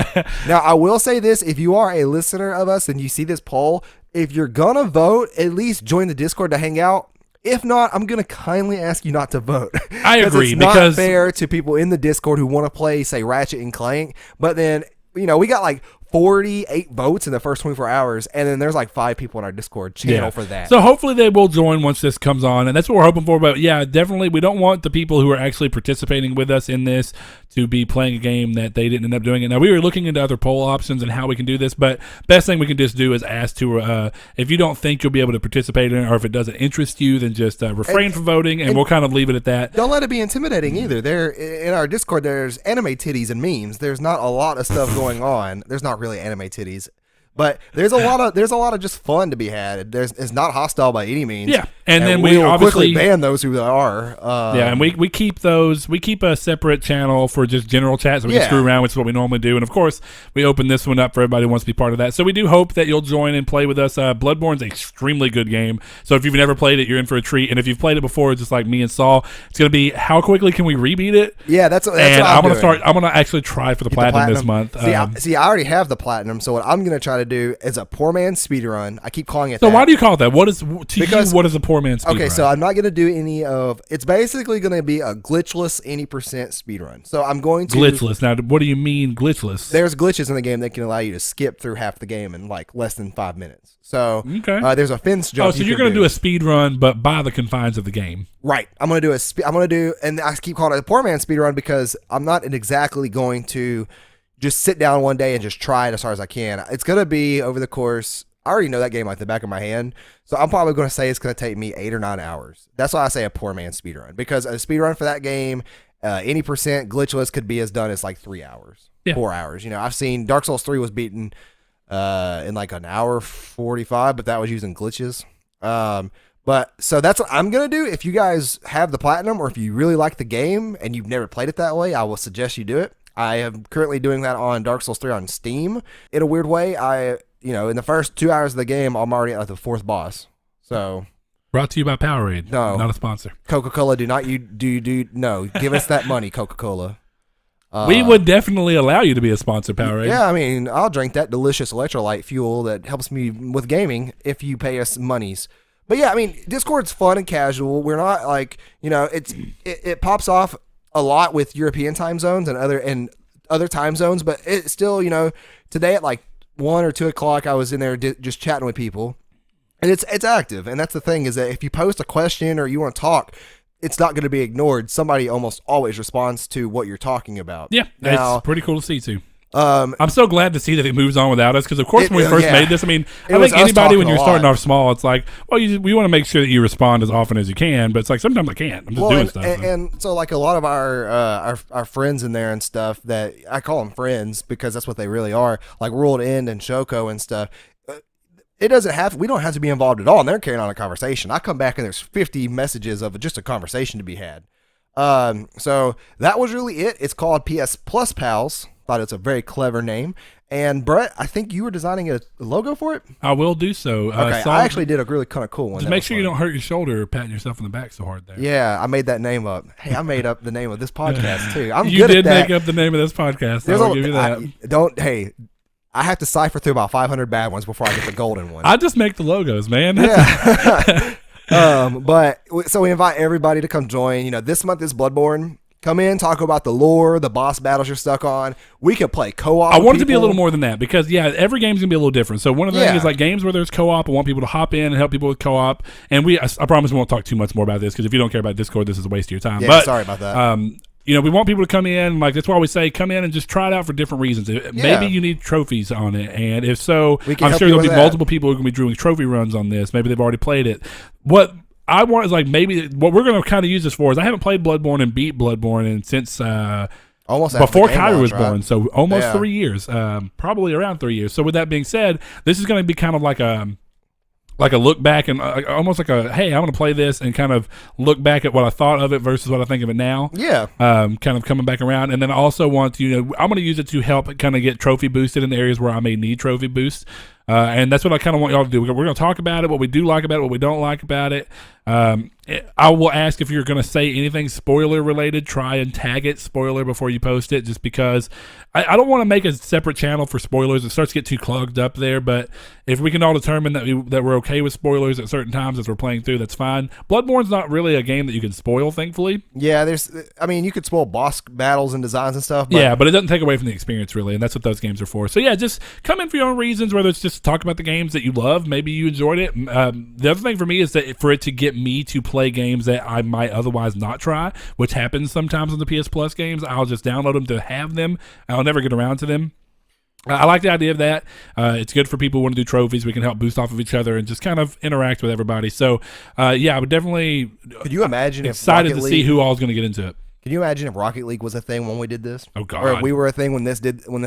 Now, I will say this. If you are a listener of us and you see this poll, if you're going to vote, at least join the Discord to hang out. If not, I'm going to kindly ask you not to vote. I agree. It's not fair to people in the Discord who want to play, say, Ratchet and Clank. But then, we got like 48 votes in the first 24 hours, and then there's like 5 people in our Discord channel for that. So hopefully they will join once this comes on, and that's what we're hoping for. But yeah, definitely, we don't want the people who are actually participating with us in this to be playing a game that they didn't end up doing it. Now, we were looking into other poll options and how we can do this, but best thing we can just do is ask to, if you don't think you'll be able to participate in it, or if it doesn't interest you, then just refrain from voting, and we'll kind of leave it at that. Don't let it be intimidating either. There in our Discord, there's anime titties and memes. There's not a lot of stuff going on. There's not really anime titties, but there's a lot of just fun to be had. It's not hostile by any means. Yeah, and then we will obviously quickly ban those who are. Yeah, and we keep those. We keep a separate channel for just general chat, so we can screw around, which is what we normally do. And of course, we open this one up for everybody who wants to be part of that. So we do hope that you'll join and play with us. Bloodborne's an extremely good game. So if you've never played it, you're in for a treat. And if you've played it before, just like me and Saul, it's going to be how quickly can we rebeat it? Yeah, that's and what I'm gonna start. I'm gonna actually try for the platinum this month. See, I already have the platinum. So what I'm gonna try to do is a poor man's speedrun. I keep calling it. So that. why do you call it that? What is what is a poor man's speedrun? Okay, so I'm not going to do any of. It's basically going to be a glitchless any percent speedrun. So I'm going to glitchless. Now, what do you mean glitchless? There's glitches in the game that can allow you to skip through half the game in like less than 5 minutes. So there's a fence jump. Oh, so you're going to do a speedrun, but by the confines of the game. Right. I'm going to do and I keep calling it a poor man's speedrun because I'm not exactly going to just sit down one day and just try it as hard as I can. It's going to be over the course. I already know that game like the back of my hand, so I'm probably going to say it's going to take me 8 or 9 hours. That's why I say a poor man's speedrun, because a speedrun for that game, any percent glitchless could be as done as like 3 hours, 4 hours. You know, I've seen Dark Souls 3 was beaten in like an hour 45, but that was using glitches. But so that's what I'm going to do. If you guys have the platinum, or if you really like the game and you've never played it that way, I will suggest you do it. I am currently doing that on Dark Souls 3 on Steam. In a weird way, in the first 2 hours of the game, I'm already at the 4th boss. So, brought to you by Powerade. No, not a sponsor. Coca-Cola, no. Give us that money, Coca-Cola. We would definitely allow you to be a sponsor, Powerade. Yeah, I mean, I'll drink that delicious electrolyte fuel that helps me with gaming if you pay us monies. But yeah, I mean, Discord's fun and casual. We're not like, it pops off a lot with European time zones and other time zones, but it's still, today at like 1 or 2 o'clock, I was in there just chatting with people, and it's active. And that's the thing, is that if you post a question or you want to talk, it's not going to be ignored. Somebody almost always responds to what you're talking about. Yeah, it's pretty cool to see too. I'm so glad to see that it moves on without us, because of course when we first made this, I mean, I think anybody when you're starting off small, it's like, well, we want to make sure that you respond as often as you can, but it's like sometimes I can't. I'm just doing stuff. And so like a lot of our friends in there and stuff, that I call them friends because that's what they really are, like World End and Shoko and stuff. We don't have to be involved at all, and they're carrying on a conversation. I come back and there's 50 messages of just a conversation to be had. So that was really it. It's called PS+Pals. Thought it's a very clever name. And Brett, I think you were designing a logo for it? I will do so. Okay, I actually did a really kind of cool one. Just make sure you don't hurt your shoulder patting yourself in the back so hard there. Yeah, I made that name up. Hey, I made up the name of this podcast too. You did make up the name of this podcast. I'll give you that. I have to cipher through about 500 bad ones before I get the golden one. I just make the logos, man. Yeah. But so we invite everybody to come join. This month is Bloodborne. Come in, talk about the lore, the boss battles you're stuck on. We could play co-op. I want it to be a little more than that, because every game's gonna be a little different. So one of the things is like games where there's co-op. I want people to hop in and help people with co-op. And I promise we won't talk too much more about this, because if you don't care about Discord, this is a waste of your time. Yeah, but, sorry about that. We want people to come in. Like, that's why we say come in and just try it out for different reasons. Maybe you need trophies on it, and if so, I'm sure there'll be multiple people who are gonna be doing trophy runs on this. Maybe they've already played it. What I want is like, maybe what we're going to kind of use this for is, I haven't played Bloodborne and beat Bloodborne since almost before Kyrie was born, so almost 3 years, probably around 3 years. So with that being said, this is going to be kind of like a look back, and almost like hey, I want to play this and kind of look back at what I thought of it versus what I think of it now. Yeah. Kind of coming back around. And then I also want to, I'm going to use it to help kind of get trophy boosted in the areas where I may need trophy boosts. And that's what I kind of want y'all to do. We're going to talk about it, what we do like about it, what we don't like about it. I will ask if you're going to say anything spoiler related, try and tag it spoiler before you post it, just because I don't want to make a separate channel for spoilers. It starts to get too clogged up there, but if we can all determine that we're okay with spoilers at certain times as we're playing through, that's fine. Bloodborne's not really a game that you can spoil, thankfully. Yeah, you could spoil boss battles and designs and stuff. But but it doesn't take away from the experience, really, and that's what those games are for. So, yeah, just come in for your own reasons, whether it's just to talk about the games that you love, maybe you enjoyed it. The other thing for me is that for it to get me to play games that I might otherwise not try, which happens sometimes on the PS Plus games, I'll just download them to have them. I'll never get around to them. I like the idea of that. It's good for people who want to do trophies. We can help boost off of each other and just kind of interact with everybody. So, I would definitely. Could you imagine excited if to see who all is going to get into it? Can you imagine if Rocket League was a thing when we did this? Oh God! Or we were a thing when this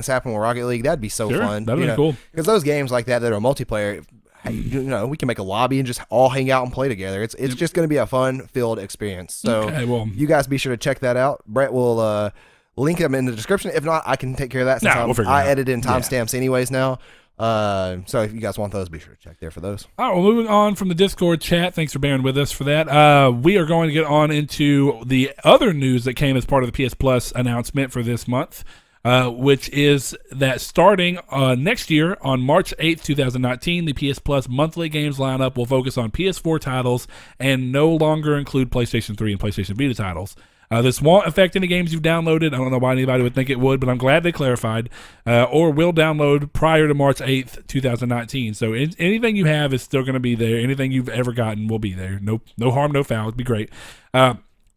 happened with Rocket League. That'd be so fun. That'd be cool. Because those games like that are multiplayer. Hey, we can make a lobby and just all hang out and play together. It's just going to be a fun-filled experience. So you guys be sure to check that out. Brett will link them in the description. If not, I can take care of that since I edit in timestamps anyways now. So if you guys want those, be sure to check there for those. All right, well, moving on from the Discord chat. Thanks for bearing with us for that. We are going to get on into the other news that came as part of the PS Plus announcement for this month. Which is that starting next year on March 8th, 2019, the PS Plus monthly games lineup will focus on PS4 titles and no longer include PlayStation 3 and PlayStation Vita titles. This won't affect any games you've downloaded. I don't know why anybody would think it would, but I'm glad they clarified. Or will download prior to March 8th, 2019. So anything you have is still going to be there. Anything you've ever gotten will be there. No harm, no foul. It'd be great.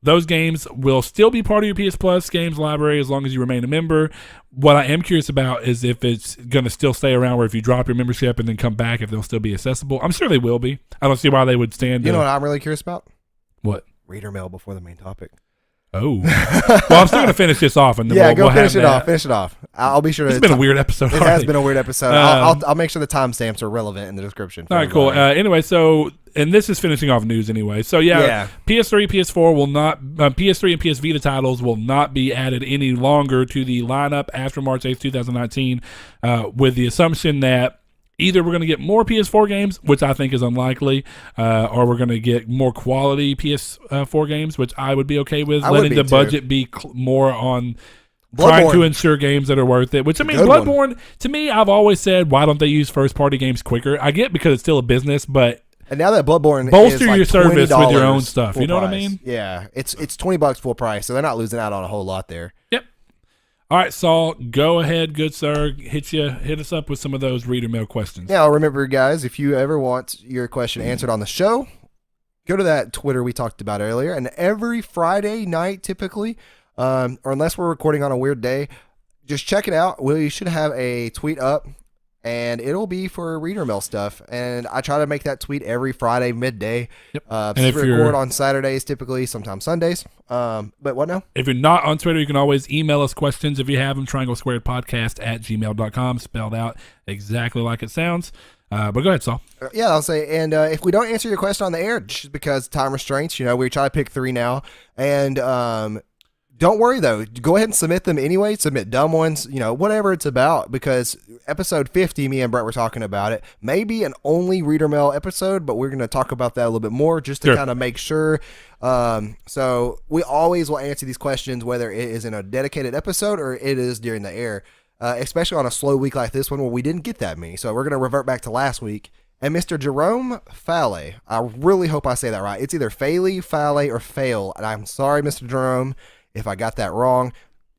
Those games will still be part of your PS Plus games library as long as you remain a member. What I am curious about is if it's going to still stay around where if you drop your membership and then come back, if they'll still be accessible. I'm sure they will be. I don't see why they would stand. You know what I'm really curious about? What? Reader mail before the main topic. Oh. Well, I'm still going to finish this off. And then we'll finish it off. Finish it off. I'll be sure. It's been a weird episode. It has been a weird episode. I'll make sure the timestamps are relevant in the description. All right, cool. Anyway, so, and this is finishing off news anyway. So, PS3, PS4 will not, PS3 and PS Vita titles will not be added any longer to the lineup after March 8th, 2019, with the assumption that either we're going to get more PS4 games, which I think is unlikely, or we're going to get more quality PS4 games, which I would be okay with. Letting the budget be more on trying to ensure games that are worth it. Which, I mean, Bloodborne, to me, I've always said, why don't they use first-party games quicker? I get because it's still a business, but and now that Bloodborne bolster is like your service with your own stuff. You know what I mean? Yeah, it's $20 full price, so they're not losing out on a whole lot there. Yep. All right, Saul, go ahead, good sir. Hit us up with some of those reader mail questions. Now, remember, guys, if you ever want your question answered on the show, go to that Twitter we talked about earlier, and every Friday night, typically, or unless we're recording on a weird day, just check it out. We should have a tweet up, and it'll be for reader mail stuff. And I try to make that tweet every Friday midday. Yep. And if we record on Saturdays, typically, sometimes Sundays. But what now? If you're not on Twitter, you can always email us questions if you have them. trianglesquaredpodcast@gmail.com, spelled out exactly like it sounds. But go ahead, Saul. Yeah, I'll say. And if we don't answer your question on the air, just because time restraints, we try to pick 3 now. And don't worry, though. Go ahead and submit them anyway. Submit dumb ones, whatever it's about, because episode 50, me and Brett were talking about it, maybe an only reader mail episode, but we're going to talk about that a little bit more just to kind of make sure. So we always will answer these questions, whether it is in a dedicated episode or it is during the air, especially on a slow week like this one where we didn't get that many. So we're going to revert back to last week. And Mr. Jerome Fale, I really hope I say that right. It's either Fale, or Fail. And I'm sorry, Mr. Jerome, if I got that wrong.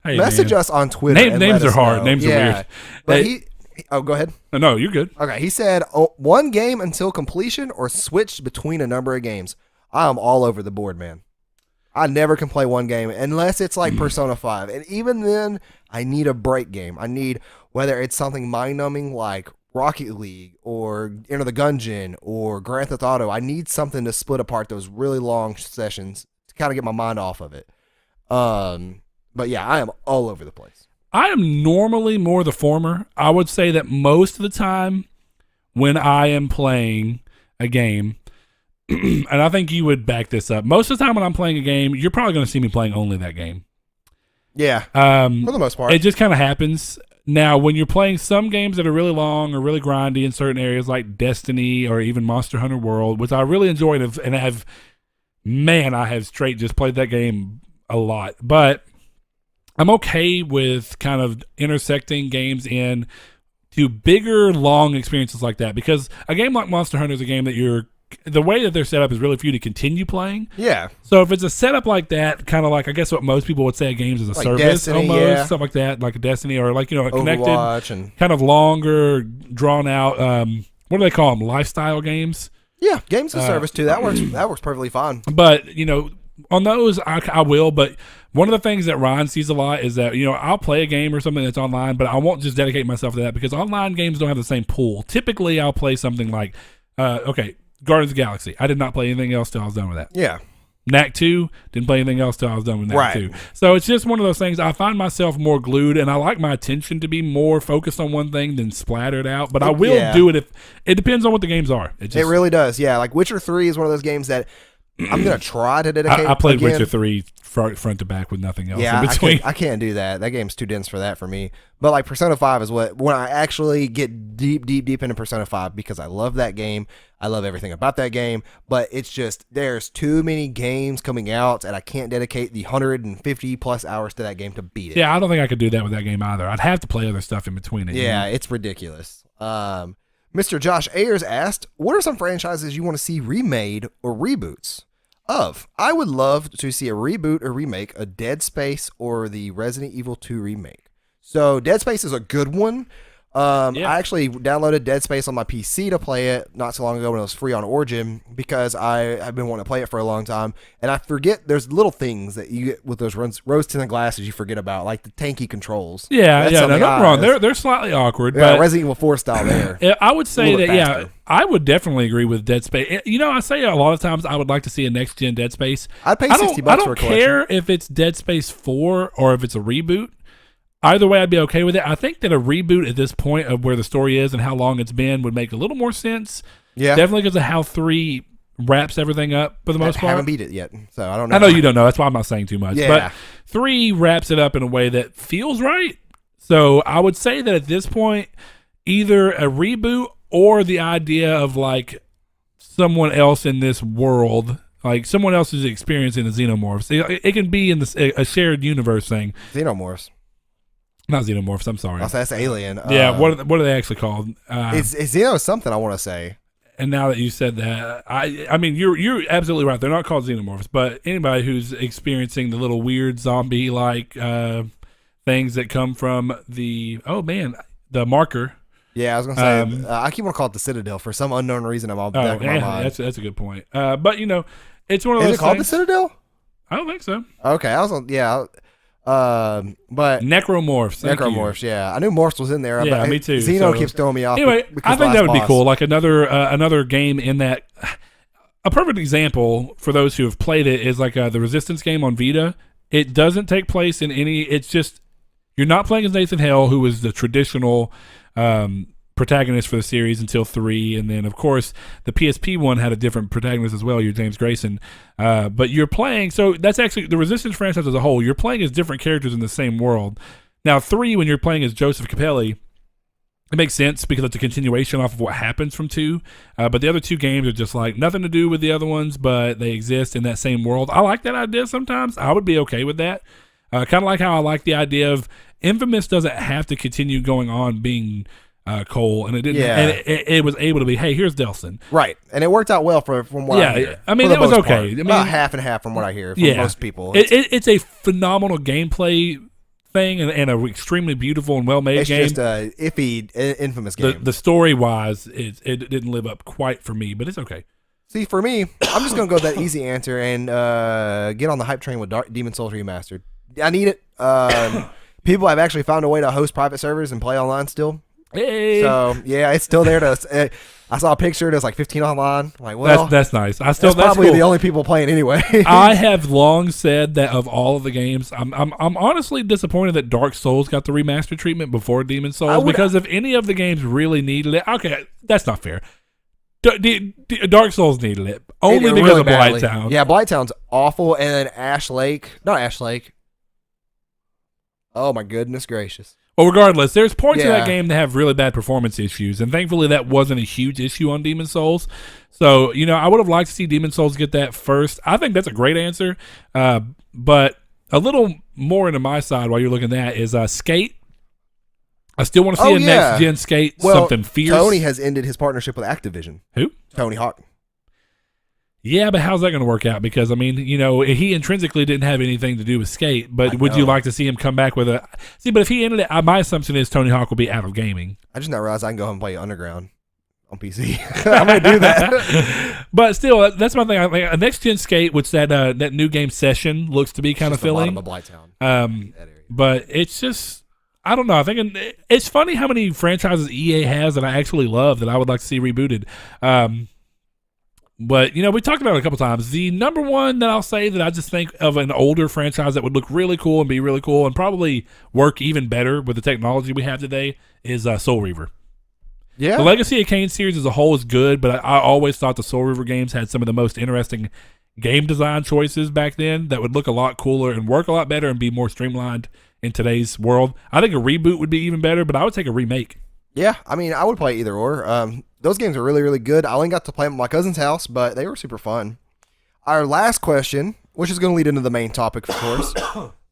Hey, message us on Twitter. Names are hard. Names are weird. But go ahead. No, you're good. Okay, he said one game until completion or switch between a number of games. I am all over the board, man. I never can play one game unless it's like Persona 5. And even then, I need a break game. I need, whether it's something mind-numbing like Rocket League or Enter the Gungeon or Grand Theft Auto, I need something to split apart those really long sessions to kind of get my mind off of it. But yeah, I am all over the place. I am normally more the former. I would say that most of the time when I am playing a game, and I think you would back this up, most of the time when I'm playing a game, you're probably going to see me playing only that game. Yeah, for the most part. It just kind of happens. Now, when you're playing some games that are really long or really grindy in certain areas like Destiny or even Monster Hunter World, which I really enjoy and have man, I have straight just played that game a lot. But I'm okay with kind of intersecting games in to bigger, long experiences like that, because a game like Monster Hunter is a game that the way that they're set up is really for you to continue playing. Yeah. So if it's a setup like that, kind of like, I guess what most people would say a game's as a Like service, Destiny, almost, stuff like that, like a Destiny, or like, a connected, Overwatch and kind of longer, drawn out, what do they call them? Lifestyle games. yeah, games as a service too. That works perfectly fine. But, on those, I will. But one of the things that Ryan sees a lot is that, I'll play a game or something that's online, but I won't just dedicate myself to that because online games don't have the same pool. Typically, I'll play something like, Guardians of the Galaxy. I did not play anything else till I was done with that. Yeah. Knack 2, didn't play anything else till I was done with Knack 2. So it's just one of those things. I find myself more glued, and I like my attention to be more focused on one thing than splattered out. But I will do it if it depends on what the games are. It really does. Yeah, like Witcher 3 is one of those games that I'm gonna try to dedicate. I played again. Witcher 3 front to back with nothing else Yeah, in between. I can't do that. That game's too dense for that for me. But like Persona 5 is when I actually get deep into Persona 5 because I love that game. I love everything about that game. But it's just there's too many games coming out, and I can't dedicate the 150 plus hours to that game to beat it. Yeah, I don't think I could do that with that game either. I'd have to play other stuff in between it. Yeah, it's ridiculous. Mr. Josh Ayers asked, what are some franchises you want to see remade or reboots of? I would love to see a reboot or remake of Dead Space or the Resident Evil 2 remake. So Dead Space is a good one. I actually downloaded Dead Space on my PC to play it not so long ago when it was free on Origin because I've been wanting to play it for a long time. And I forget there's little things that you get with those rose-tinted glasses you forget about, like the tanky controls. Yeah, no, nothing wrong. They're slightly awkward. Yeah, but Resident Evil 4 style there. I would say that, faster. I would definitely agree with Dead Space. I say a lot of times I would like to see a next-gen Dead Space. I'd pay $60 for a collection. I don't care if it's Dead Space 4 or if it's a reboot. Either way, I'd be okay with it. I think that a reboot at this point of where the story is and how long it's been would make a little more sense. Yeah. Definitely because of how 3 wraps everything up for the most part. I haven't beat it yet, so I don't know. I know you don't know. That's why I'm not saying too much. Yeah. But 3 wraps it up in a way that feels right. So I would say that at this point, either a reboot or the idea of like someone else in this world, like someone else is experiencing the xenomorphs. It can be in a shared universe thing. Xenomorphs. Not xenomorphs. I'm sorry. Oh, so that's alien. Yeah. What are they actually called? It's Xeno something. I want to say. And now that you said that, I mean, you're absolutely right. They're not called xenomorphs, but anybody who's experiencing the little weird zombie like things that come from the marker. Yeah, I was gonna say. I keep want to call it the Citadel for some unknown reason. I'm all back in my mind. That's a good point. But it's one of those. Is it called the things. Citadel? I don't think so. Okay, I was on. Yeah. But necromorphs. Necromorphs, yeah. I knew morphs was in there. Yeah, me too. Xeno keeps throwing me off. Anyway, I think that would be cool. Like another game in that. A perfect example for those who have played it is like the Resistance game on Vita. It doesn't take place in any. It's just you're not playing as Nathan Hale, who was the traditional protagonist for the series until 3, and then of course the PSP one had a different protagonist as well. You're James Grayson, but you're playing. So that's actually the Resistance franchise as a whole. You're playing as different characters in the same world. Now 3, when you're playing as Joseph Capelli, it makes sense because it's a continuation off of what happens from 2. But the other 2 games are just like nothing to do with the other ones, but they exist in that same world. I like that idea sometimes. I would be okay with that. Kind of like how I like the idea of Infamous doesn't have to continue going on being Cole, and it didn't. Yeah. And it was able to be, hey, here's Delson. Right, and it worked out well from what I hear. I mean, it was okay. I mean, about half and half from what I hear from most people. It's a phenomenal gameplay thing and an extremely beautiful and well-made game. It's just a iffy Infamous game. The story-wise, it didn't live up quite for me, but it's okay. See, for me, I'm just going to go that easy answer and get on the hype train with Demon Souls Remastered. I need it. People have actually found a way to host private servers and play online still. Hey. So, yeah, it's still there. I saw a picture. There's like 15 online. I'm like, well, that's nice. That's probably cool. the only people playing anyway. I have long said that of all of the games, I'm honestly disappointed that Dark Souls got the remastered treatment before Demon Souls, because if any of the games really needed it, okay, that's not fair. Dark Souls needed it only because really of Blighttown. Yeah, Blighttown's awful, and then not Ash Lake. Oh my goodness gracious! Well, regardless, there's points of Yeah. that game that have really bad performance issues, and thankfully that wasn't a huge issue on Demon Souls. So, I would have liked to see Demon Souls get that first. I think that's a great answer, but a little more into my side while you're looking at that is Skate. I still want to see a next-gen Skate, something fierce. Tony has ended his partnership with Activision. Who? Tony Hawk. Yeah, but how's that going to work out? Because, he intrinsically didn't have anything to do with Skate, but would you like to see him come back with a... See, but if he ended it, my assumption is Tony Hawk will be out of gaming. I just now realized I can go home and play Underground on PC. I'm going to do that. But still, that's my thing. A next-gen Skate, which that new game Session looks to be kind of filling. But it's just... I don't know. I think it's funny how many franchises EA has that I actually love that I would like to see rebooted. But, we talked about it a couple times. The number one that I'll say that I just think of an older franchise that would look really cool and be really cool and probably work even better with the technology we have today is Soul Reaver. Yeah. The Legacy of Kain series as a whole is good, but I always thought the Soul Reaver games had some of the most interesting game design choices back then that would look a lot cooler and work a lot better and be more streamlined in today's world. I think a reboot would be even better, but I would take a remake. Yeah, I would play either or. Those games are really, really good. I only got to play them at my cousin's house, but they were super fun. Our last question, which is going to lead into the main topic, of course.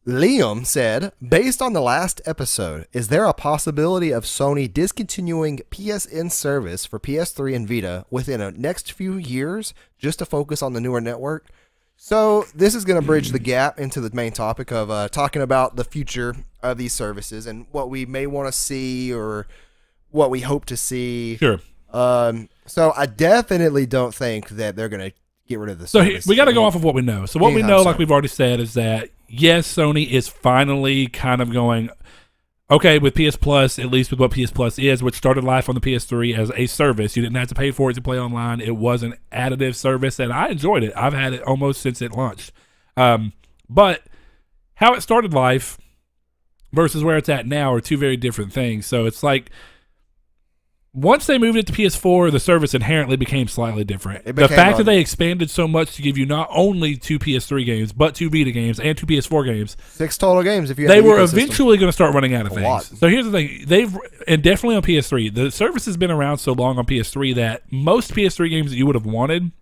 Liam said, based on the last episode, is there a possibility of Sony discontinuing PSN service for PS3 and Vita within the next few years just to focus on the newer network? So this is going to bridge the gap into the main topic of talking about the future of these services and what we may want to see or what we hope to see. Sure. So I definitely don't think that they're going to get rid of the service. So we got to go off of what we know. So what we know, like we've already said, is that yes, Sony is finally kind of going, okay, with PS Plus, at least with what PS Plus is, which started life on the PS3 as a service. You didn't have to pay for it to play online. It was an additive service, and I enjoyed it. I've had it almost since it launched. But how it started life versus where it's at now are two very different things. So it's like, once they moved it to PS4, the service inherently became slightly different. The fact that they expanded so much to give you not only 2 PS3 games, but 2 Vita games and 2 PS4 games. 6 total games if you have They were eventually going to start running out of things. Lot. So here's the thing. And definitely on PS3, the service has been around so long on PS3 that most PS3 games that you would have wanted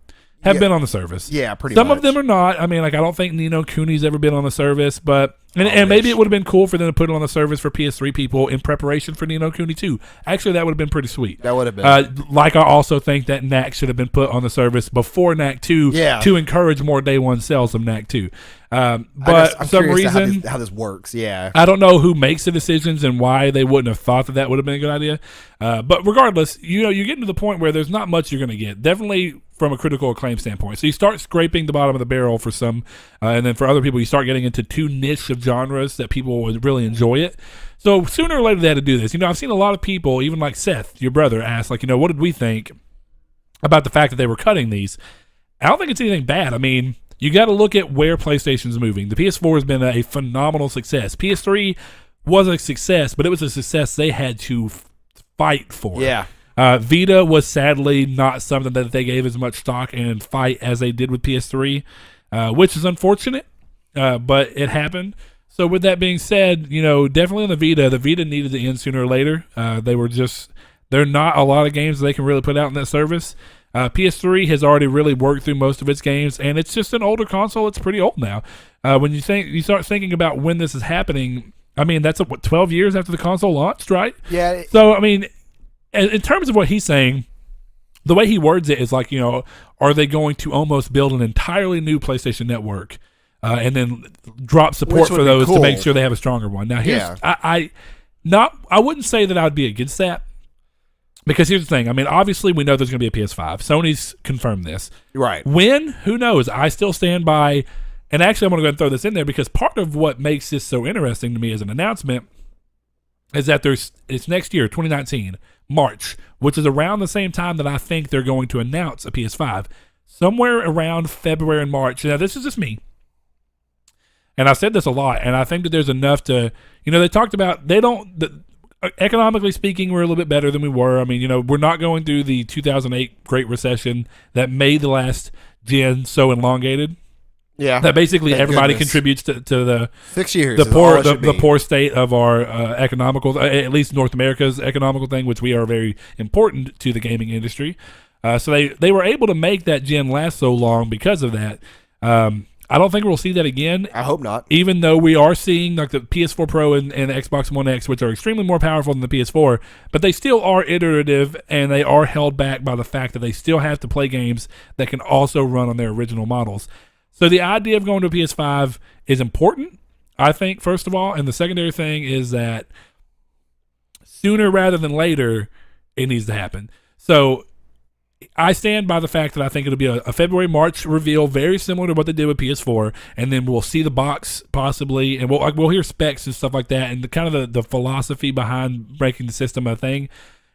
have been on the service. Yeah, pretty much. Some of them are not. I mean, I don't think Ni no Kuni's ever been on the service, but and maybe it would have been cool for them to put it on the service for PS3 people in preparation for Ni no Kuni 2. Actually, that would have been pretty sweet. That would have been. Like I also think that Knack should have been put on the service before Knack 2 to encourage more day one sales of Knack 2. But I'm for some reason, how this works, yeah. I don't know who makes the decisions and why they wouldn't have thought that would have been a good idea. But regardless, you're getting to the point where there's not much you're going to get. Definitely from a critical acclaim standpoint. So you start scraping the bottom of the barrel for some, and then for other people, you start getting into too niche of genres that people would really enjoy it. So sooner or later they had to do this. I've seen a lot of people, even like Seth, your brother, ask, like, what did we think about the fact that they were cutting these? I don't think it's anything bad. I mean, you got to look at where PlayStation's moving. The PS4 has been a phenomenal success. PS3 was a success, but it was a success they had to fight for. Yeah. Vita was sadly not something that they gave as much stock and fight as they did with PS3, which is unfortunate, but it happened. So with that being said, definitely on the Vita needed to end sooner or later. There are not a lot of games they can really put out in that service. PS3 has already really worked through most of its games, and it's just an older console. It's pretty old now. When you start thinking about when this is happening, I mean, that's 12 years after the console launched, right? Yeah. So, I mean, in terms of what he's saying, the way he words it is like, are they going to almost build an entirely new PlayStation network and then drop support for those to make sure they have a stronger one? Now, here's I wouldn't say that I would be against that, because here's the thing. I mean, obviously, we know there's going to be a PS5. Sony's confirmed this. Right. When? Who knows? I still stand by, and actually, I'm going to go ahead and throw this in there because part of what makes this so interesting to me as an announcement is that it's next year, 2019, March, which is around the same time that I think they're going to announce a PS5. Somewhere around February and March. Now, this is just me. And I've said this a lot, and I think that there's enough to, they talked about, economically speaking, we're a little bit better than we were. I mean, we're not going through the 2008 Great Recession that made the last gen so elongated. Yeah. That basically Thank everybody goodness. contributes to the 6 years. the is all poor it should the be. poor state of our economical, at least North America's economical thing, which we are very important to the gaming industry. So they were able to make that gen last so long because of that. I don't think we'll see that again. I hope not. Even though we are seeing like the PS4 Pro and Xbox One X, which are extremely more powerful than the PS4, but they still are iterative and they are held back by the fact that they still have to play games that can also run on their original models. So the idea of going to a PS5 is important, I think, first of all. And the secondary thing is that sooner rather than later, it needs to happen. So I stand by the fact that I think it'll be a February, March reveal, very similar to what they did with PS4, and then we'll see the box possibly, and we'll hear specs and stuff like that, and the philosophy behind making the system a thing.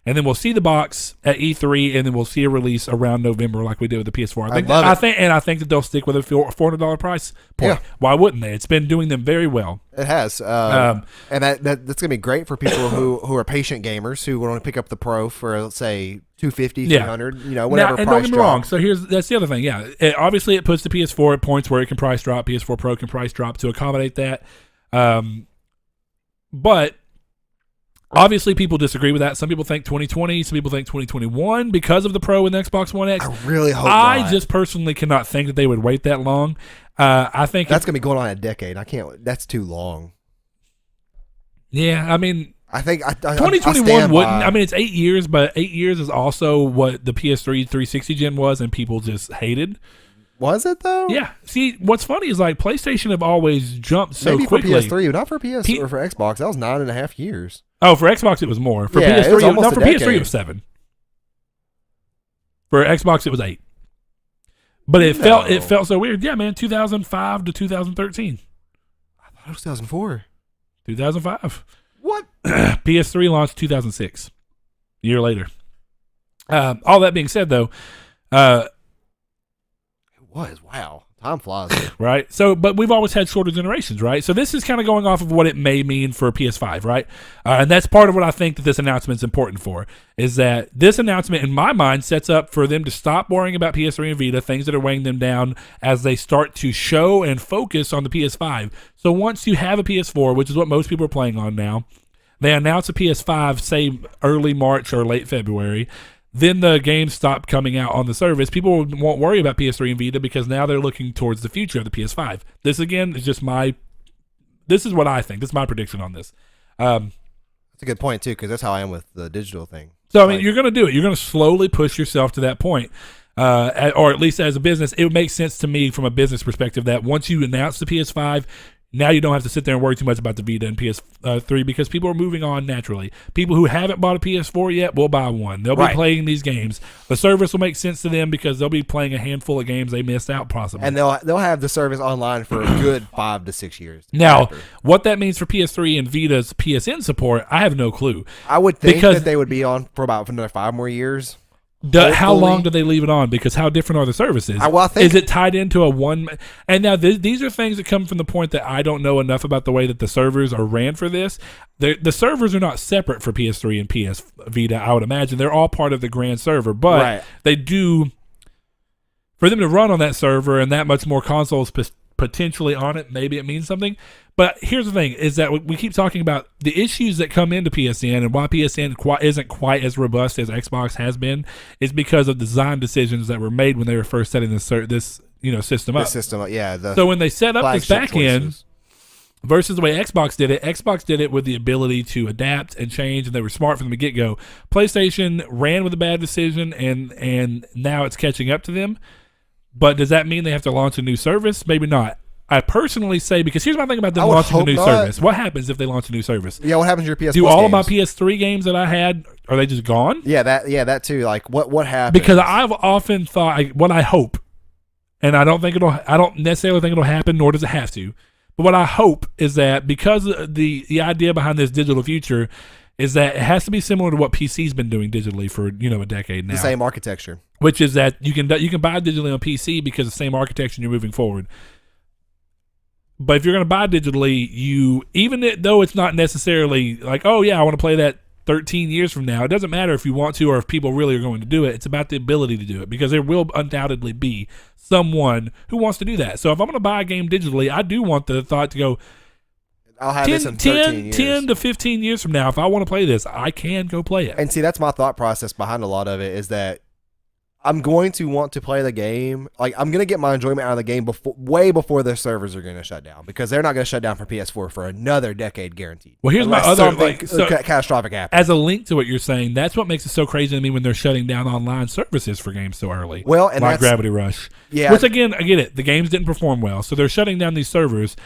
And then we'll see the box at E3, and then we'll see a release around November, like we did with the PS4. I think that they'll stick with a $400 price point. Yeah. Why wouldn't they? It's been doing them very well. It has, and that's gonna be great for people who are patient gamers who want to pick up the Pro for, let's say, $250, $300, whatever. Now, and price don't get me drop. wrong. So that's the other thing. Yeah, obviously it puts the PS4 at points where it can price drop. PS4 Pro can price drop to accommodate that. But obviously people disagree with that. Some people think 2020. Some people think 2021 because of the Pro and the Xbox One X. I really hope I not. just personally cannot think that they would wait that long. I think That's gonna be going on a decade. I can't. That's too long. Yeah, I mean, I think 2021 wouldn't. I mean, it's 8 years, but 8 years is also what the PS3 360 gen was, and people just hated. Was it though? Yeah. See, what's funny is like PlayStation have always jumped so Maybe quickly. for PS3, not for PS or for Xbox. That was 9.5 years. Oh, for Xbox it was more. For Yeah, PS3, it was almost not for a PS3 decade. it was 7. For Xbox it was 8. But it felt so weird. Yeah, man. 2005 to 2013. I thought it was 2004. 2005. What? PS3 launched 2006. A year later. All that being said, though, It was. Wow. Time flies. right? So, but we've always had shorter generations, right? So this is kind of going off of what it may mean for PS5, right? And that's part of what I think that this announcement is important for, is that this announcement, in my mind, sets up for them to stop worrying about PS3 and Vita, things that are weighing them down as they start to show and focus on the PS5. So once you have a PS4, which is what most people are playing on now, they announce a PS5, say early March or late February. Then the games stop coming out on the service. People won't worry about PS3 and Vita because now they're looking towards the future of the PS5. This, again, is just this is what I think. This is my prediction on this. That's a good point, too, because that's how I am with the digital thing. So, I mean, you're going to do it. You're going to slowly push yourself to that point. Or at least as a business, it would make sense to me from a business perspective that once you announce the PS5, now you don't have to sit there and worry too much about the Vita and PS3 because people are moving on naturally. People who haven't bought a PS4 yet will buy one. They'll be playing these games. The service will make sense to them because they'll be playing a handful of games they missed out possibly. And they'll have the service online for a good 5 to 6 years. Now, what that means for PS3 and Vita's PSN support, I have no clue. I would think because that they would be on for about another 5 more years. How long do they leave it on? Because how different are the services? I think, is it tied into a one? And now these are things that come from the point that I don't know enough about the way that the servers are ran for this. The servers are not separate for PS3 and PS Vita. I would imagine they're all part of the grand server, but they do for them to run on that server and that much more consoles potentially on it. Maybe it means something. But here's the thing: is that we keep talking about the issues that come into PSN and why PSN isn't quite as robust as Xbox has been is because of design decisions that were made when they were first setting this system up. So when they set up this back end versus the way Xbox did it with the ability to adapt and change, and they were smart from the get go. PlayStation ran with a bad decision, and now it's catching up to them. But does that mean they have to launch a new service? Maybe not. I personally say, because here's my thing about them launching a new service. What happens if they launch a new service? Yeah, what happens to your PS? Do all of my PS3 games that I had, are they just gone? Yeah, that too. Like what happens? Because I've often thought, what I hope, and I don't necessarily think it'll happen, nor does it have to. But what I hope is that because the idea behind this digital future is that it has to be similar to what PC's been doing digitally for a decade now. The same architecture, which is that you can buy digitally on PC because the same architecture and you're moving forward. But if you're going to buy digitally, even though it's not necessarily like, oh yeah, I want to play that 13 years from now, it doesn't matter if you want to or if people really are going to do it. It's about the ability to do it, because there will undoubtedly be someone who wants to do that. So if I'm going to buy a game digitally, I do want the thought to go, I'll have this in 13 years. 10 to 15 years from now, if I want to play this, I can go play it. And see, that's my thought process behind a lot of it, is that I'm going to want to play the game. Like, I'm going to get my enjoyment out of the game way before their servers are going to shut down, because they're not going to shut down for PS4 for another decade guaranteed. Well, here's Unless my other something catastrophic happens. As a link to what you're saying, that's what makes it so crazy to me when they're shutting down online services for games so early. Well, and like Gravity Rush. Yeah. Which, again, I get it. The games didn't perform well, so they're shutting down these servers.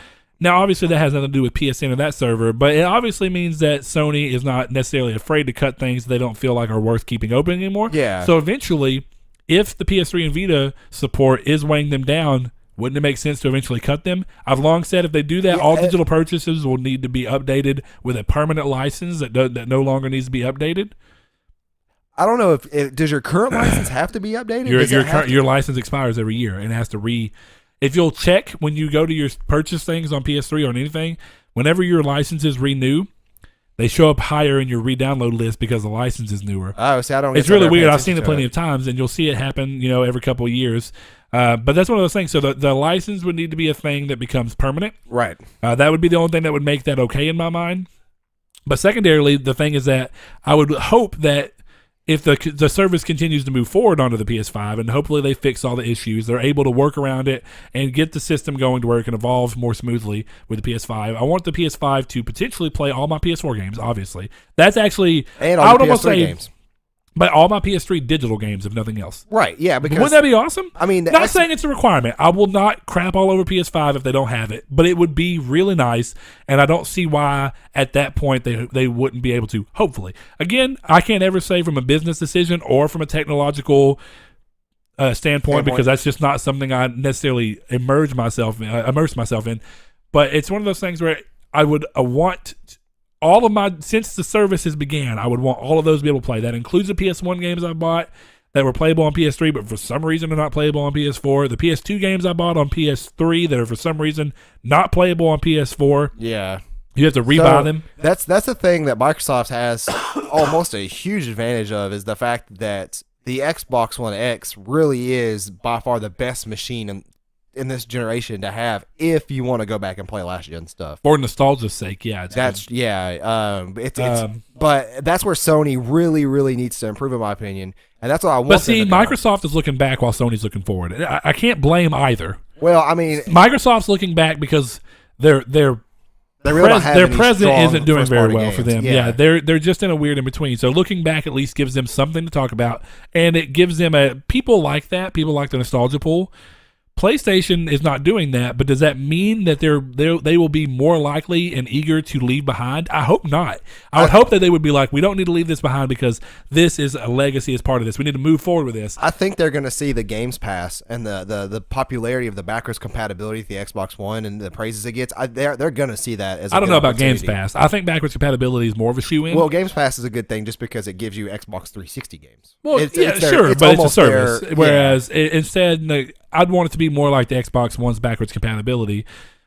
Now, obviously, that has nothing to do with PSN or that server, but it obviously means that Sony is not necessarily afraid to cut things they don't feel like are worth keeping open anymore. Yeah. So eventually, if the PS3 and Vita support is weighing them down, wouldn't it make sense to eventually cut them? I've long said if they do that, all digital purchases will need to be updated with a permanent license that no longer needs to be updated. I don't know if does your current license have to be updated? Your license expires every year and has to If you'll check when you go to your purchase things on PS3 or on anything, whenever your licenses renew, they show up higher in your re-download list because the license is newer. Oh, see, I don't. It's really weird. I've seen it plenty of times, and you'll see it happen, every couple of years. But that's one of those things. So the license would need to be a thing that becomes permanent. Right. That would be the only thing that would make that okay in my mind. But secondarily, the thing is that I would hope that if the service continues to move forward onto the PS5, and hopefully they fix all the issues, they're able to work around it and get the system going to work and evolve more smoothly with the PS5. I want the PS5 to potentially play all my PS4 games, obviously. That's actually... And all the PS3 games. But all my PS3 digital games, if nothing else. Right, yeah. Because wouldn't that be awesome? I mean... Not saying it's a requirement. I will not crap all over PS5 if they don't have it. But it would be really nice, and I don't see why at that point they wouldn't be able to, hopefully. Again, I can't ever say from a business decision or from a technological standpoint, because that's just not something I necessarily immerse myself in. But it's one of those things where I would want... all of my, since the services began, I would want all of those to be able to play. That includes the PS1 games I bought that were playable on PS3, but for some reason are not playable on PS4. The PS2 games I bought on PS3 that are for some reason not playable on PS4. Yeah. You have to rebuy them. That's the thing that Microsoft has almost a huge advantage of, is the fact that the Xbox One X really is by far the best machine in this generation to have if you want to go back and play last gen stuff. For nostalgia's sake, yeah. But that's where Sony really, really needs to improve, in my opinion. And that's what I want. But see, Microsoft is looking back while Sony's looking forward. I can't blame either. Well, I mean, Microsoft's looking back because their present isn't doing very well for them. Yeah, they're just in a weird in between. So looking back at least gives them something to talk about, and it gives them people like that. People like the nostalgia pool. PlayStation is not doing that, but does that mean that they will be more likely and eager to leave behind? I hope not. I would hope that they would be like, we don't need to leave this behind because this is a legacy as part of this. We need to move forward with this. I think they're going to see the Games Pass and the popularity of the backwards compatibility of the Xbox One and the praises it gets. They're going to see that as a I don't know about Games Pass. I think backwards compatibility is more of a shoe-in. Well, Games Pass is a good thing just because it gives you Xbox 360 games. Well, but it's a service. Whereas instead, I'd want it to be more like the Xbox One's backwards compatibility.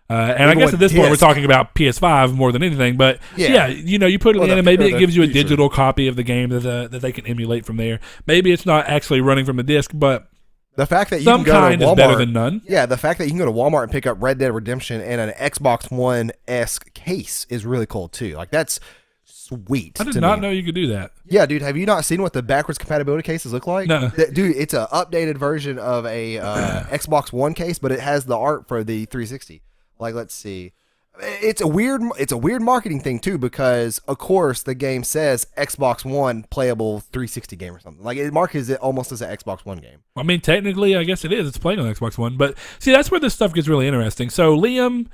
And I guess at this point we're talking about PS5 more than anything. But yeah you put it in and maybe it gives you a digital copy of the game that they can emulate from there. Maybe it's not actually running from the disc, but the fact that you some can go kind to Walmart, is better than none. Yeah, the fact that you can go to Walmart and pick up Red Dead Redemption and an Xbox One-esque case is really cool too. Like, that's sweet. I did not know you could do that. Yeah, dude. Have you not seen what the backwards compatibility cases look like? No. Dude, it's an updated version of a Xbox One case, but it has the art for the 360. Like, let's see. It's a weird marketing thing too, because of course the game says Xbox One playable 360 game or something. Like, it markets it almost as an Xbox One game. I mean, technically, I guess it is. It's playing on Xbox One, but see, that's where this stuff gets really interesting. So, Liam,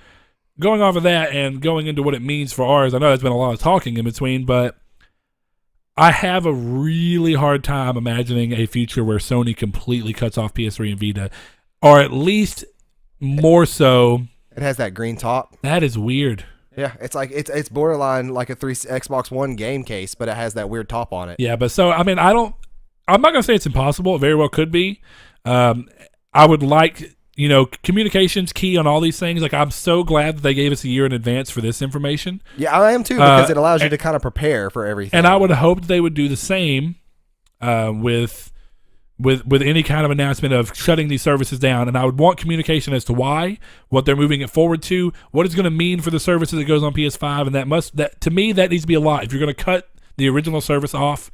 going off of that and going into what it means for ours, I know there's been a lot of talking in between, but I have a really hard time imagining a future where Sony completely cuts off PS3 and Vita, or at least more so. It has that green top. That is weird. Yeah, it's like it's borderline like a Xbox One game case, but it has that weird top on it. Yeah, but so I mean, I'm not gonna say it's impossible. It very well could be. I would like communication's key on all these things. Like, I'm so glad that they gave us a year in advance for this information. Yeah, I am too, because it allows you to kind of prepare for everything. And I would hope they would do the same with any kind of announcement of shutting these services down. And I would want communication as to why, what they're moving it forward to, what it's going to mean for the services that goes on PS5. And to me, that needs to be a lot. If you're going to cut the original service off,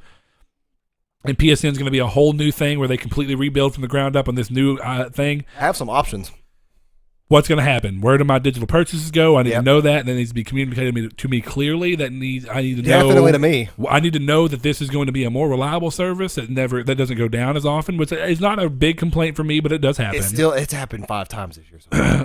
and PSN is going to be a whole new thing where they completely rebuild from the ground up on this new thing. I have some options. What's going to happen? Where do my digital purchases go? I need to know that, and that needs to be communicated to me clearly. I need to know. Definitely to me. I need to know that this is going to be a more reliable service that doesn't go down as often, which is not a big complaint for me, but it does happen. It's happened 5 times this year.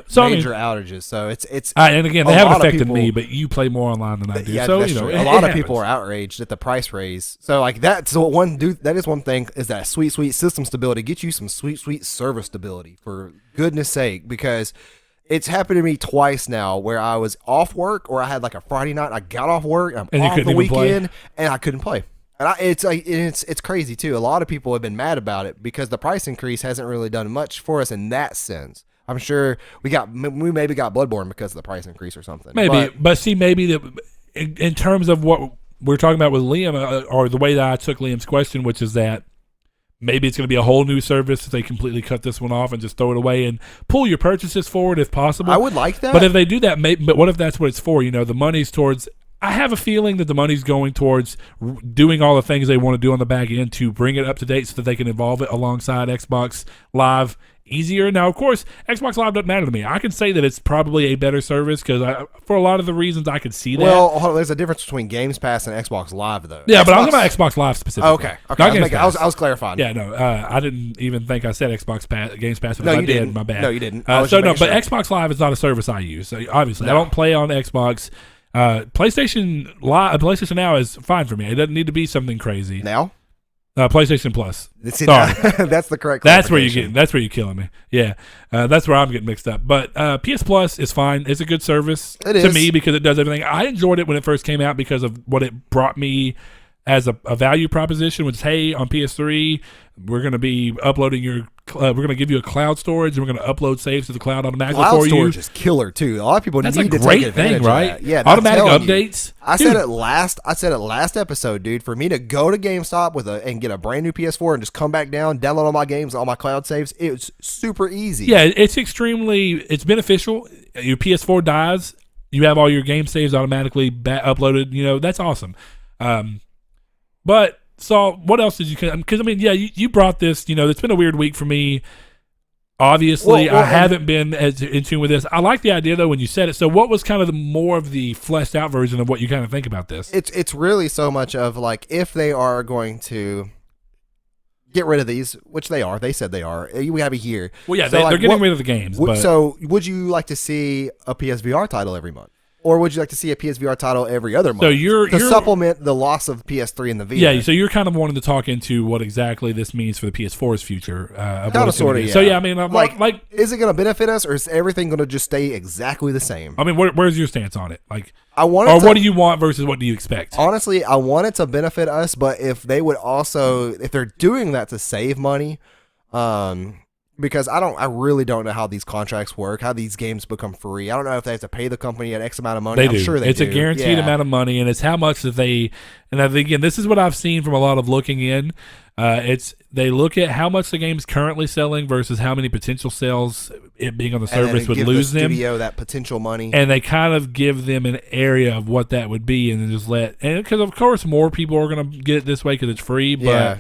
So major outages. So it's and again, they haven't affected me, but you play more online than I do. Yeah, so that's true. A lot of people are outraged at the price raise. So like that. So that is one thing, is that sweet system stability. Get you some sweet service stability, for goodness sake, because it's happened to me twice now where I was off work, or I had like a Friday night, I got off work, I'm off the weekend, and I couldn't play. And it's crazy too. A lot of people have been mad about it because the price increase hasn't really done much for us in that sense. I'm sure we maybe got Bloodborne because of the price increase or something. Maybe, but see, maybe in terms of what we're talking about with Liam, or the way that I took Liam's question, which is that maybe it's going to be a whole new service if they completely cut this one off and just throw it away and pull your purchases forward if possible. I would like that. But if they do that, but what if that's what it's for? The money's towards. I have a feeling that the money's going towards doing all the things they want to do on the back end to bring it up to date so that they can evolve it alongside Xbox Live easier. Now, of course, Xbox Live doesn't matter to me. I can say that it's probably a better service because for a lot of the reasons I could see that. Well, there's a difference between Games Pass and Xbox Live, though. Yeah, but I'm talking about Xbox Live specifically. Okay. I was clarifying. Yeah, no, I didn't even think I said Xbox Games Pass. But no, if you did, didn't. My bad. No, you didn't. But Xbox Live is not a service I use. So obviously, I don't play on Xbox. PlayStation Now is fine for me. It doesn't need to be something crazy. Now? PlayStation Plus. Sorry. That's the correct. That's where you're killing me. Yeah, that's where I'm getting mixed up. But PS Plus is fine. It's a good service to me because it does everything. I enjoyed it when it first came out because of what it brought me as a value proposition, which is, hey, on PS3, we're going to be uploading we're going to give you a cloud storage, and we're going to upload saves to the cloud automatically for you. Cloud storage is killer too. A lot of people need to take advantage of that. That's a great thing, right? Yeah, automatic updates. I said it last episode, dude. For me to go to GameStop and get a brand new PS4 and just come back down, download all my games, all my cloud saves, it's super easy. Yeah, it's beneficial. Your PS4 dies, you have all your game saves automatically uploaded. That's awesome. But Saul, what else did you? Because you brought this. It's been a weird week for me. Obviously, I haven't been as in tune with this. I like the idea though when you said it. So, what was kind of more of the fleshed out version of what you kind of think about this? It's really so much of like, if they are going to get rid of these, which they are. They said they are. We have a year. Well, yeah, they're getting rid of the games. So, would you like to see a PSVR title every month? Or would you like to see a PSVR title every other month? So you're supplement the loss of PS3 and the Vita. Yeah, so you're kind of wanting to talk into what exactly this means for the PS4's future. Kind of, sort of, yeah. So, yeah, I mean, I'm like, is it going to benefit us, or is everything going to just stay exactly the same? I mean, where's your stance on it? Like, what do you want versus what do you expect? Honestly, I want it to benefit us, but if they would also, if they're doing that to save money, because I really don't know how these contracts work, how these games become free. I don't know if they have to pay the company an X amount of money. I'm sure they do. It's a guaranteed amount of money, and it's how much that they. And again, this is what I've seen from a lot of looking in. They look at how much the game's currently selling versus how many potential sales it being on the service would lose them. Studio that potential money, and they kind of give them an area of what that would be, and then just because of course more people are going to get it this way because it's free, but.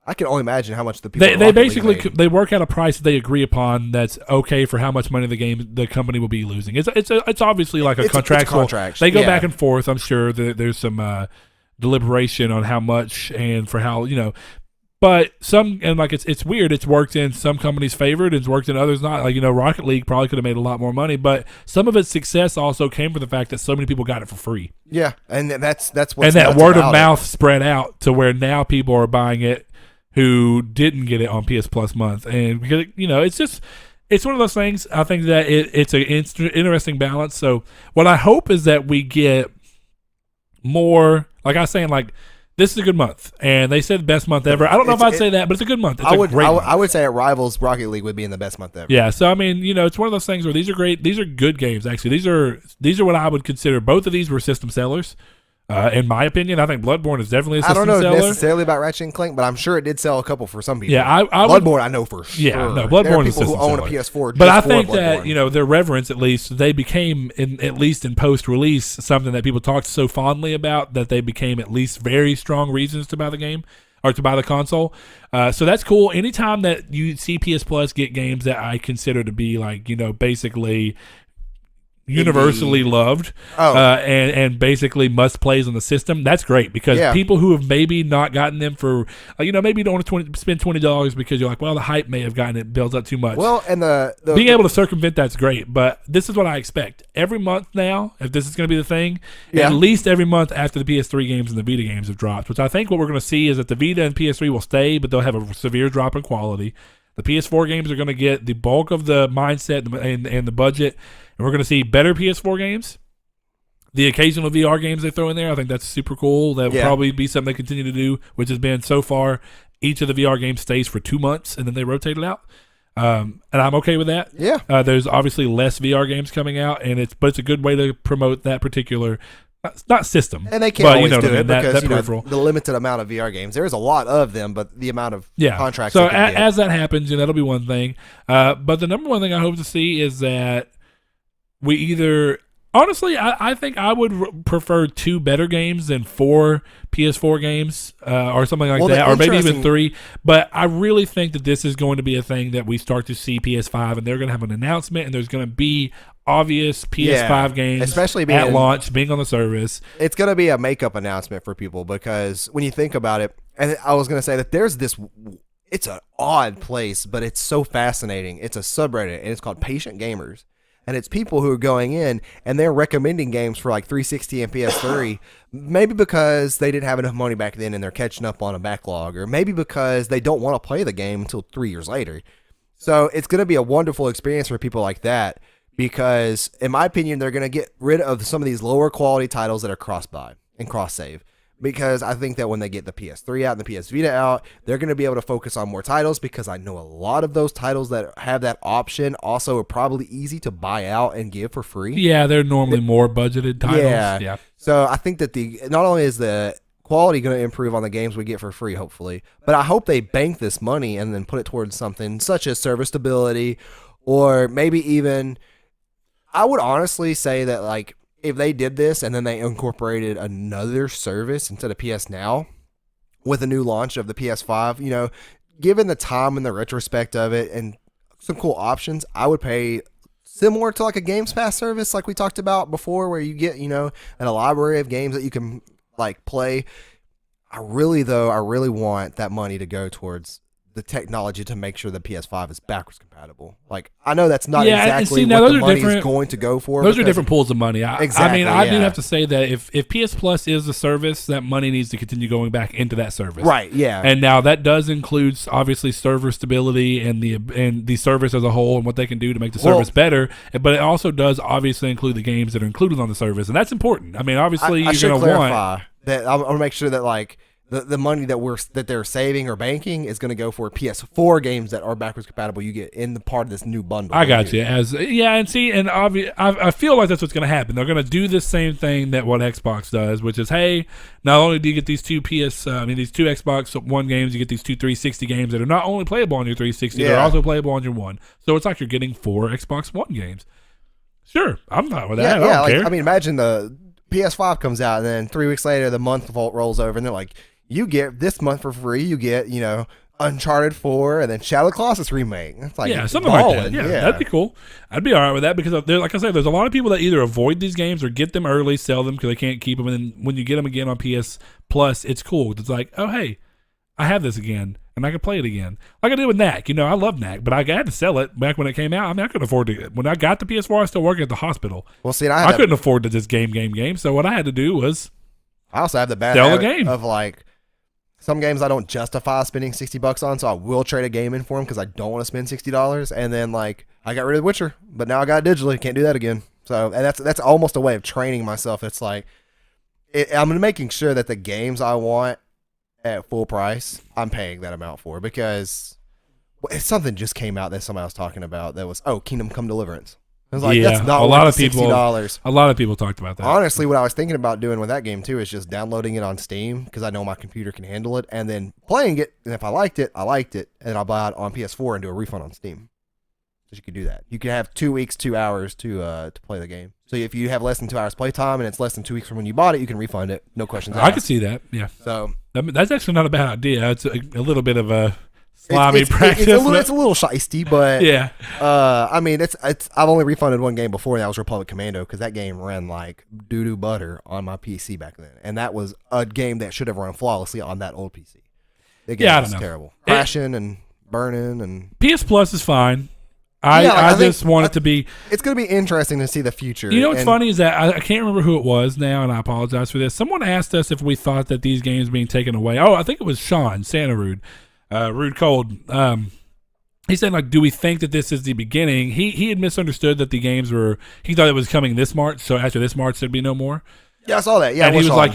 I can only imagine how much the people. They basically they work out a price that they agree upon that's okay for how much money the company will be losing. It's obviously like a contractual. They go back and forth. I'm sure that there's some deliberation on how much and for how But it's weird. It's worked in some companies' favor, and it's worked in others not. Like Rocket League probably could have made a lot more money, but some of its success also came from the fact that so many people got it for free. Yeah, and that's what's and that word of mouth spread out to where now people are buying it who didn't get it on PS Plus month, and because it's one of those things. I think that it's an interesting balance. So what I hope is that we get more, like I was saying, like this is a good month, and they said best month ever. I don't know if I'd say that, but it's a good month. It's a great month. I would say it rivals Rocket League with being the best month ever. Yeah, so I mean, it's one of those things where these are great. These are good games, actually. These are what I would consider. Both of these were system sellers. In my opinion, I think Bloodborne is definitely a system seller. I don't know necessarily about Ratchet and Clank, but I'm sure it did sell a couple for some people. Yeah, Bloodborne, I know for sure. Yeah, no, Bloodborne is a system who own seller. a PS4. But I think that their reverence, at least, they became at least in post-release something that people talked so fondly about that they became at least very strong reasons to buy the game or to buy the console. So that's cool. Anytime that you see PS Plus get games that I consider to be basically universally loved and basically must plays on the system, that's great because people who have maybe not gotten them for maybe you don't want to spend $20 because you're like, well, the hype may have gotten it built up too much. Well, and the being able to circumvent that's great, but this is what I expect every month now. If this is going to be the thing, at least every month after the PS3 games and the Vita games have dropped, which I think what we're going to see is that the Vita and PS3 will stay, but they'll have a severe drop in quality. The PS4 games are going to get the bulk of the mindset and the budget, and we're going to see better PS4 games. The occasional VR games they throw in there, I think that's super cool. That will probably be something they continue to do, which has been so far, each of the VR games stays for 2 months, and then they rotate it out. And I'm okay with that. Yeah. There's obviously less VR games coming out, but it's a good way to promote that particular not system, and they can't always do it because the limited amount of VR games. There's a lot of them, but the amount of contracts. So as that happens, that'll be one thing. But the number one thing I hope to see is that we either honestly, I think I would prefer 2 better games than 4 PS4 games or something like that, or maybe even 3. But I really think that this is going to be a thing that we start to see PS5, and they're going to have an announcement, and there's going to be obvious PS5 games, especially at launch, being on the service. It's going to be a makeup announcement for people because when you think about it, and I was going to say that there's this, it's an odd place, but it's so fascinating. It's a subreddit, and it's called Patient Gamers. And it's people who are going in and they're recommending games for like 360 and PS3, maybe because they didn't have enough money back then and they're catching up on a backlog, or maybe because they don't want to play the game until 3 years later. So it's going to be a wonderful experience for people like that because, in my opinion, they're going to get rid of some of these lower quality titles that are cross-buy and cross-save. Because I think that when they get the PS3 out and the PS Vita out, they're going to be able to focus on more titles because I know a lot of those titles that have that option also are probably easy to buy out and give for free. Yeah, they're normally more budgeted titles. Yeah. So I think that not only is the quality going to improve on the games we get for free, hopefully, but I hope they bank this money and then put it towards something such as service stability, or maybe even, I would honestly say that like, if they did this and then they incorporated another service instead of PS Now with a new launch of the PS5, given the time and the retrospect of it and some cool options, I would pay similar to like a Games Pass service like we talked about before, where you get, a library of games that you can like play. I really want that money to go towards the technology to make sure the PS5 is backwards compatible. Like, I know that's not exactly what the money is going to go for. Those are different pools of money. Exactly, I do have to say that if PS Plus is a service, that money needs to continue going back into that service. Right, yeah. And now that does include, obviously, server stability and the service as a whole and what they can do to make the service better. But it also does obviously include the games that are included on the service. And that's important. I mean, obviously, you're going to want that. I want to make sure that, like, the money that they're saving or banking is going to go for PS4 games that are backwards compatible. You get in the part of this new bundle. I got you. I feel like that's what's going to happen. They're going to do the same thing that what Xbox does, which is, hey, not only do you get these two Xbox One games, you get these 2 360 games that are not only playable on your 360, they're also playable on your One. So it's like you're getting 4 Xbox One games. Sure, I'm fine with that. I don't care. I mean, imagine the PS5 comes out and then 3 weeks later the month rolls over and they're like, you get this month for free. You get, Uncharted 4 and then Shadow of the Colossus remake. It's like something like that. Yeah, that'd be cool. I'd be all right with that because, like I said, there's a lot of people that either avoid these games or get them early, sell them because they can't keep them, and then when you get them again on PS Plus, it's cool. It's like, oh hey, I have this again and I can play it again, like I did with Knack. I love Knack, but I had to sell it back when it came out. I mean, I couldn't afford to. When I got the PS4, I was still working at the hospital. Well, see, I couldn't afford to just game. So what I had to do was, I also have the bad habit of like, some games I don't justify spending $60 on, so I will trade a game in for them because I don't want to spend $60. And then like I got rid of Witcher, but now I got it digitally. Can't do that again. So, and that's almost a way of training myself. It's like I'm making sure that the games I want at full price, I'm paying that amount for, because something just came out that somebody was talking about that was, Kingdom Come Deliverance. I was like, that's not a lot of people. $60. A lot of people talked about that. Honestly, what I was thinking about doing with that game too is just downloading it on Steam, because I know my computer can handle it, and then playing it. And if I liked it, and I'll buy it on PS4 and do a refund on Steam. So you could do that. You could have 2 weeks, 2 hours to play the game. So if you have less than 2 hours playtime and it's less than 2 weeks from when you bought it, you can refund it. No questions asked. I could see that. Yeah. So that's actually not a bad idea. It's a little bit of a slimy practice. It's a little shiesty, but yeah. I mean, it's. I've only refunded one game before, and that was Republic Commando, because that game ran like doo-doo butter on my PC back then, and that was a game that should have run flawlessly on that old PC. The game was terrible, crashing and burning, and PS Plus is fine. I just want it to be. It's going to be interesting to see the future. You know what's funny is that I can't remember who it was now, and I apologize for this. Someone asked us if we thought that these games being taken away. Oh, I think it was Sean Santa Rude. Rude Cold. He said, like, do we think that this is the beginning? He had misunderstood that the games were. He thought it was coming this March, so after this March there'd be no more. Yeah, I saw that. Yeah, and he was like,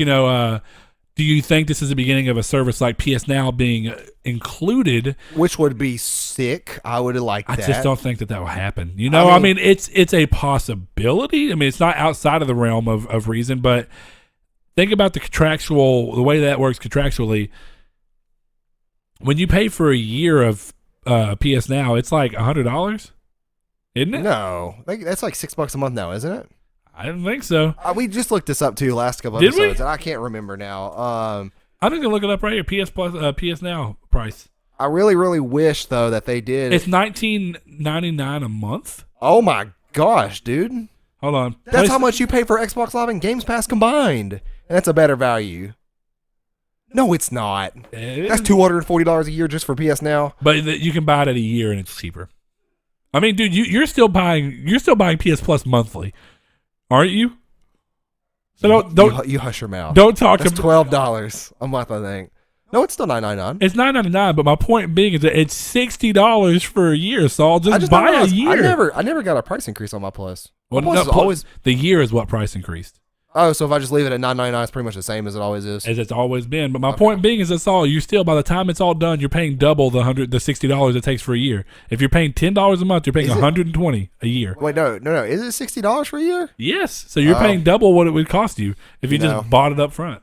do you think this is the beginning of a service like PS Now being included? Which would be sick. I would have liked that. I just don't think that will happen. I mean, it's a possibility. I mean, it's not outside of the realm of reason, but think about the way that works contractually. When you pay for a year of PS Now, it's like $100, isn't it? No, that's like $6 a month now, isn't it? I didn't think so. We just looked this up too last couple episodes, and I can't remember now. I'm just gonna look it up right here. PS Now price. I really, really wish though that they did. It's $19.99 a month. Oh my gosh, dude! Hold on. That's how much you pay for Xbox Live and Games Pass combined, and that's a better value. No, it's not. That's $240 a year just for PS Now. But you can buy it at a year and it's cheaper. I mean, dude, you're still buying PS Plus monthly, aren't you? So don't you hush your mouth. Don't talk. That's $12 a month, I think. No, it's still $9.99. It's $9.99, but my point being is that it's $60 for a year. So I'll just buy a year. I never got a price increase on my Plus. Well, Plus is always the year is what price increased. Oh, so if I just leave it at $9.99, it's pretty much the same as it always is. As it's always been. But my point being is that's all. You still, by the time it's all done, you're paying double the $60 it takes for a year. If you're paying $10 a month, you're paying $120 a year. Wait, no. Is it $60 for a year? Yes. So you're paying double what it would cost you if you just bought it up front.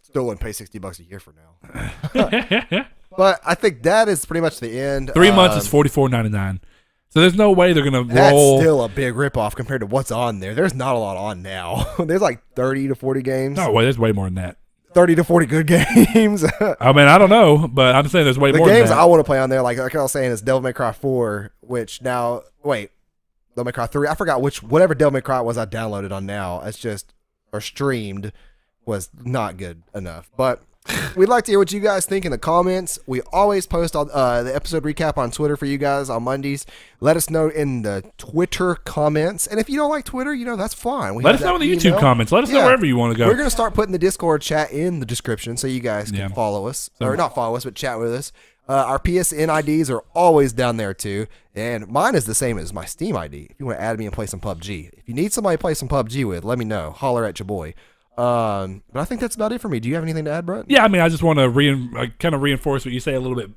Still wouldn't pay $60 a year for now. But I think that is pretty much the end. 3 months is $44.99. So there's no way they're going to roll. That's still a big ripoff compared to what's on there. There's not a lot on now. There's like 30 to 40 games. No, wait, there's way more than that. 30 to 40 good games. I mean, I don't know, but I'm saying there's way more than that. The games I want to play on there, like I was saying, is Devil May Cry 4, which now, Devil May Cry 3. I forgot whatever Devil May Cry was I downloaded on now. It's just, or streamed, was not good enough. But we'd like to hear what you guys think in the comments. We always post all, the episode recap on Twitter for you guys on Mondays. Let us know in the Twitter comments. And if you don't like Twitter, that's fine. Let us know in the YouTube comments. Let us know wherever you want to go. We're going to start putting the Discord chat in the description so you guys can follow us. Or not follow us, but chat with us. Our PSN IDs are always down there too. And mine is the same as my Steam ID if you want to add me and play some PUBG. If you need somebody to play some PUBG with, let me know. Holler at your boy. But I think that's about it for me. Do you have anything to add, Brett? Yeah, I mean, I just want to kind of reinforce what you say a little bit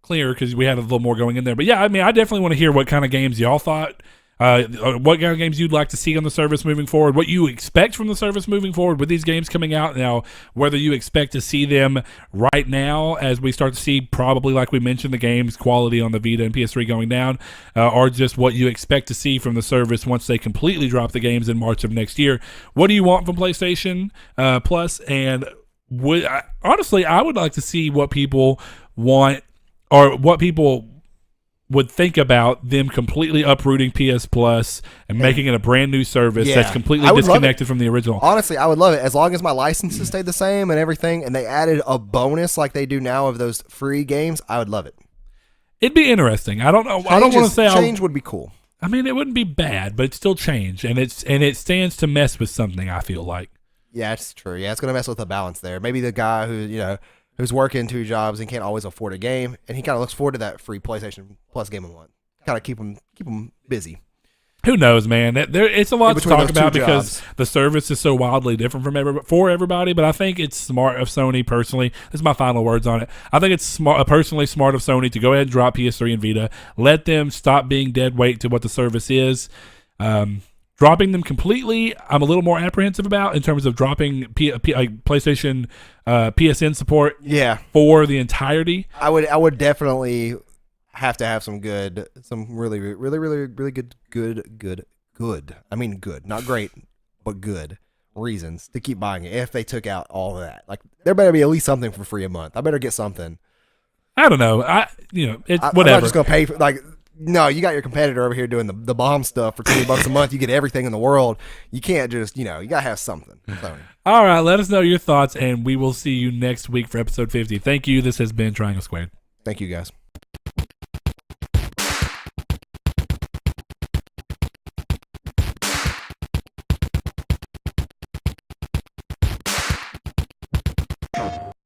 clearer because we had a little more going in there. But yeah, I mean, I definitely want to hear what kind of games y'all thought, what kind of games you'd like to see on the service moving forward, what you expect from the service moving forward with these games coming out now, whether you expect to see them right now as we start to see probably, like we mentioned, the games quality on the Vita and PS3 going down, or just what you expect to see from the service once they completely drop the games in March of next year. What do you want from PlayStation Plus? And honestly, I would like to see what people want or what people would think about them completely uprooting PS Plus and making it a brand new service that's completely disconnected from the original. Honestly, I would love it as long as my licenses stayed the same and everything, and they added a bonus like they do now of those free games. I would love it. It'd be interesting. I don't know. I don't want to say change would be cool. I mean, it wouldn't be bad, but it's still change, and it stands to mess with something. I feel like. Yeah, it's true. Yeah, it's gonna mess with the balance there. Maybe the guy who's working 2 jobs and can't always afford a game, and he kind of looks forward to that free PlayStation Plus game a month. Kind of keep him busy. Who knows, man? It's a lot to between talk those two about because jobs. the service is so wildly different for everybody. But I think it's smart of Sony personally. This is my final words on it. I think it's personally smart of Sony to go ahead and drop PS3 and Vita. Let them stop being dead weight to what the service is. Dropping them completely, I'm a little more apprehensive about in terms of dropping PlayStation PSN support. Yeah, for the entirety. I would definitely have to have some really good. I mean, good, not great, but good reasons to keep buying it. If they took out all of that, like there better be at least something for free a month. I better get something. I don't know. It's whatever. I'm not just gonna pay for No, you got your competitor over here doing the bomb stuff for $20 a month. You get everything in the world. You can't just, you gotta have something. All right, let us know your thoughts, and we will see you next week for episode 50. Thank you. This has been Triangle Squared. Thank you, guys.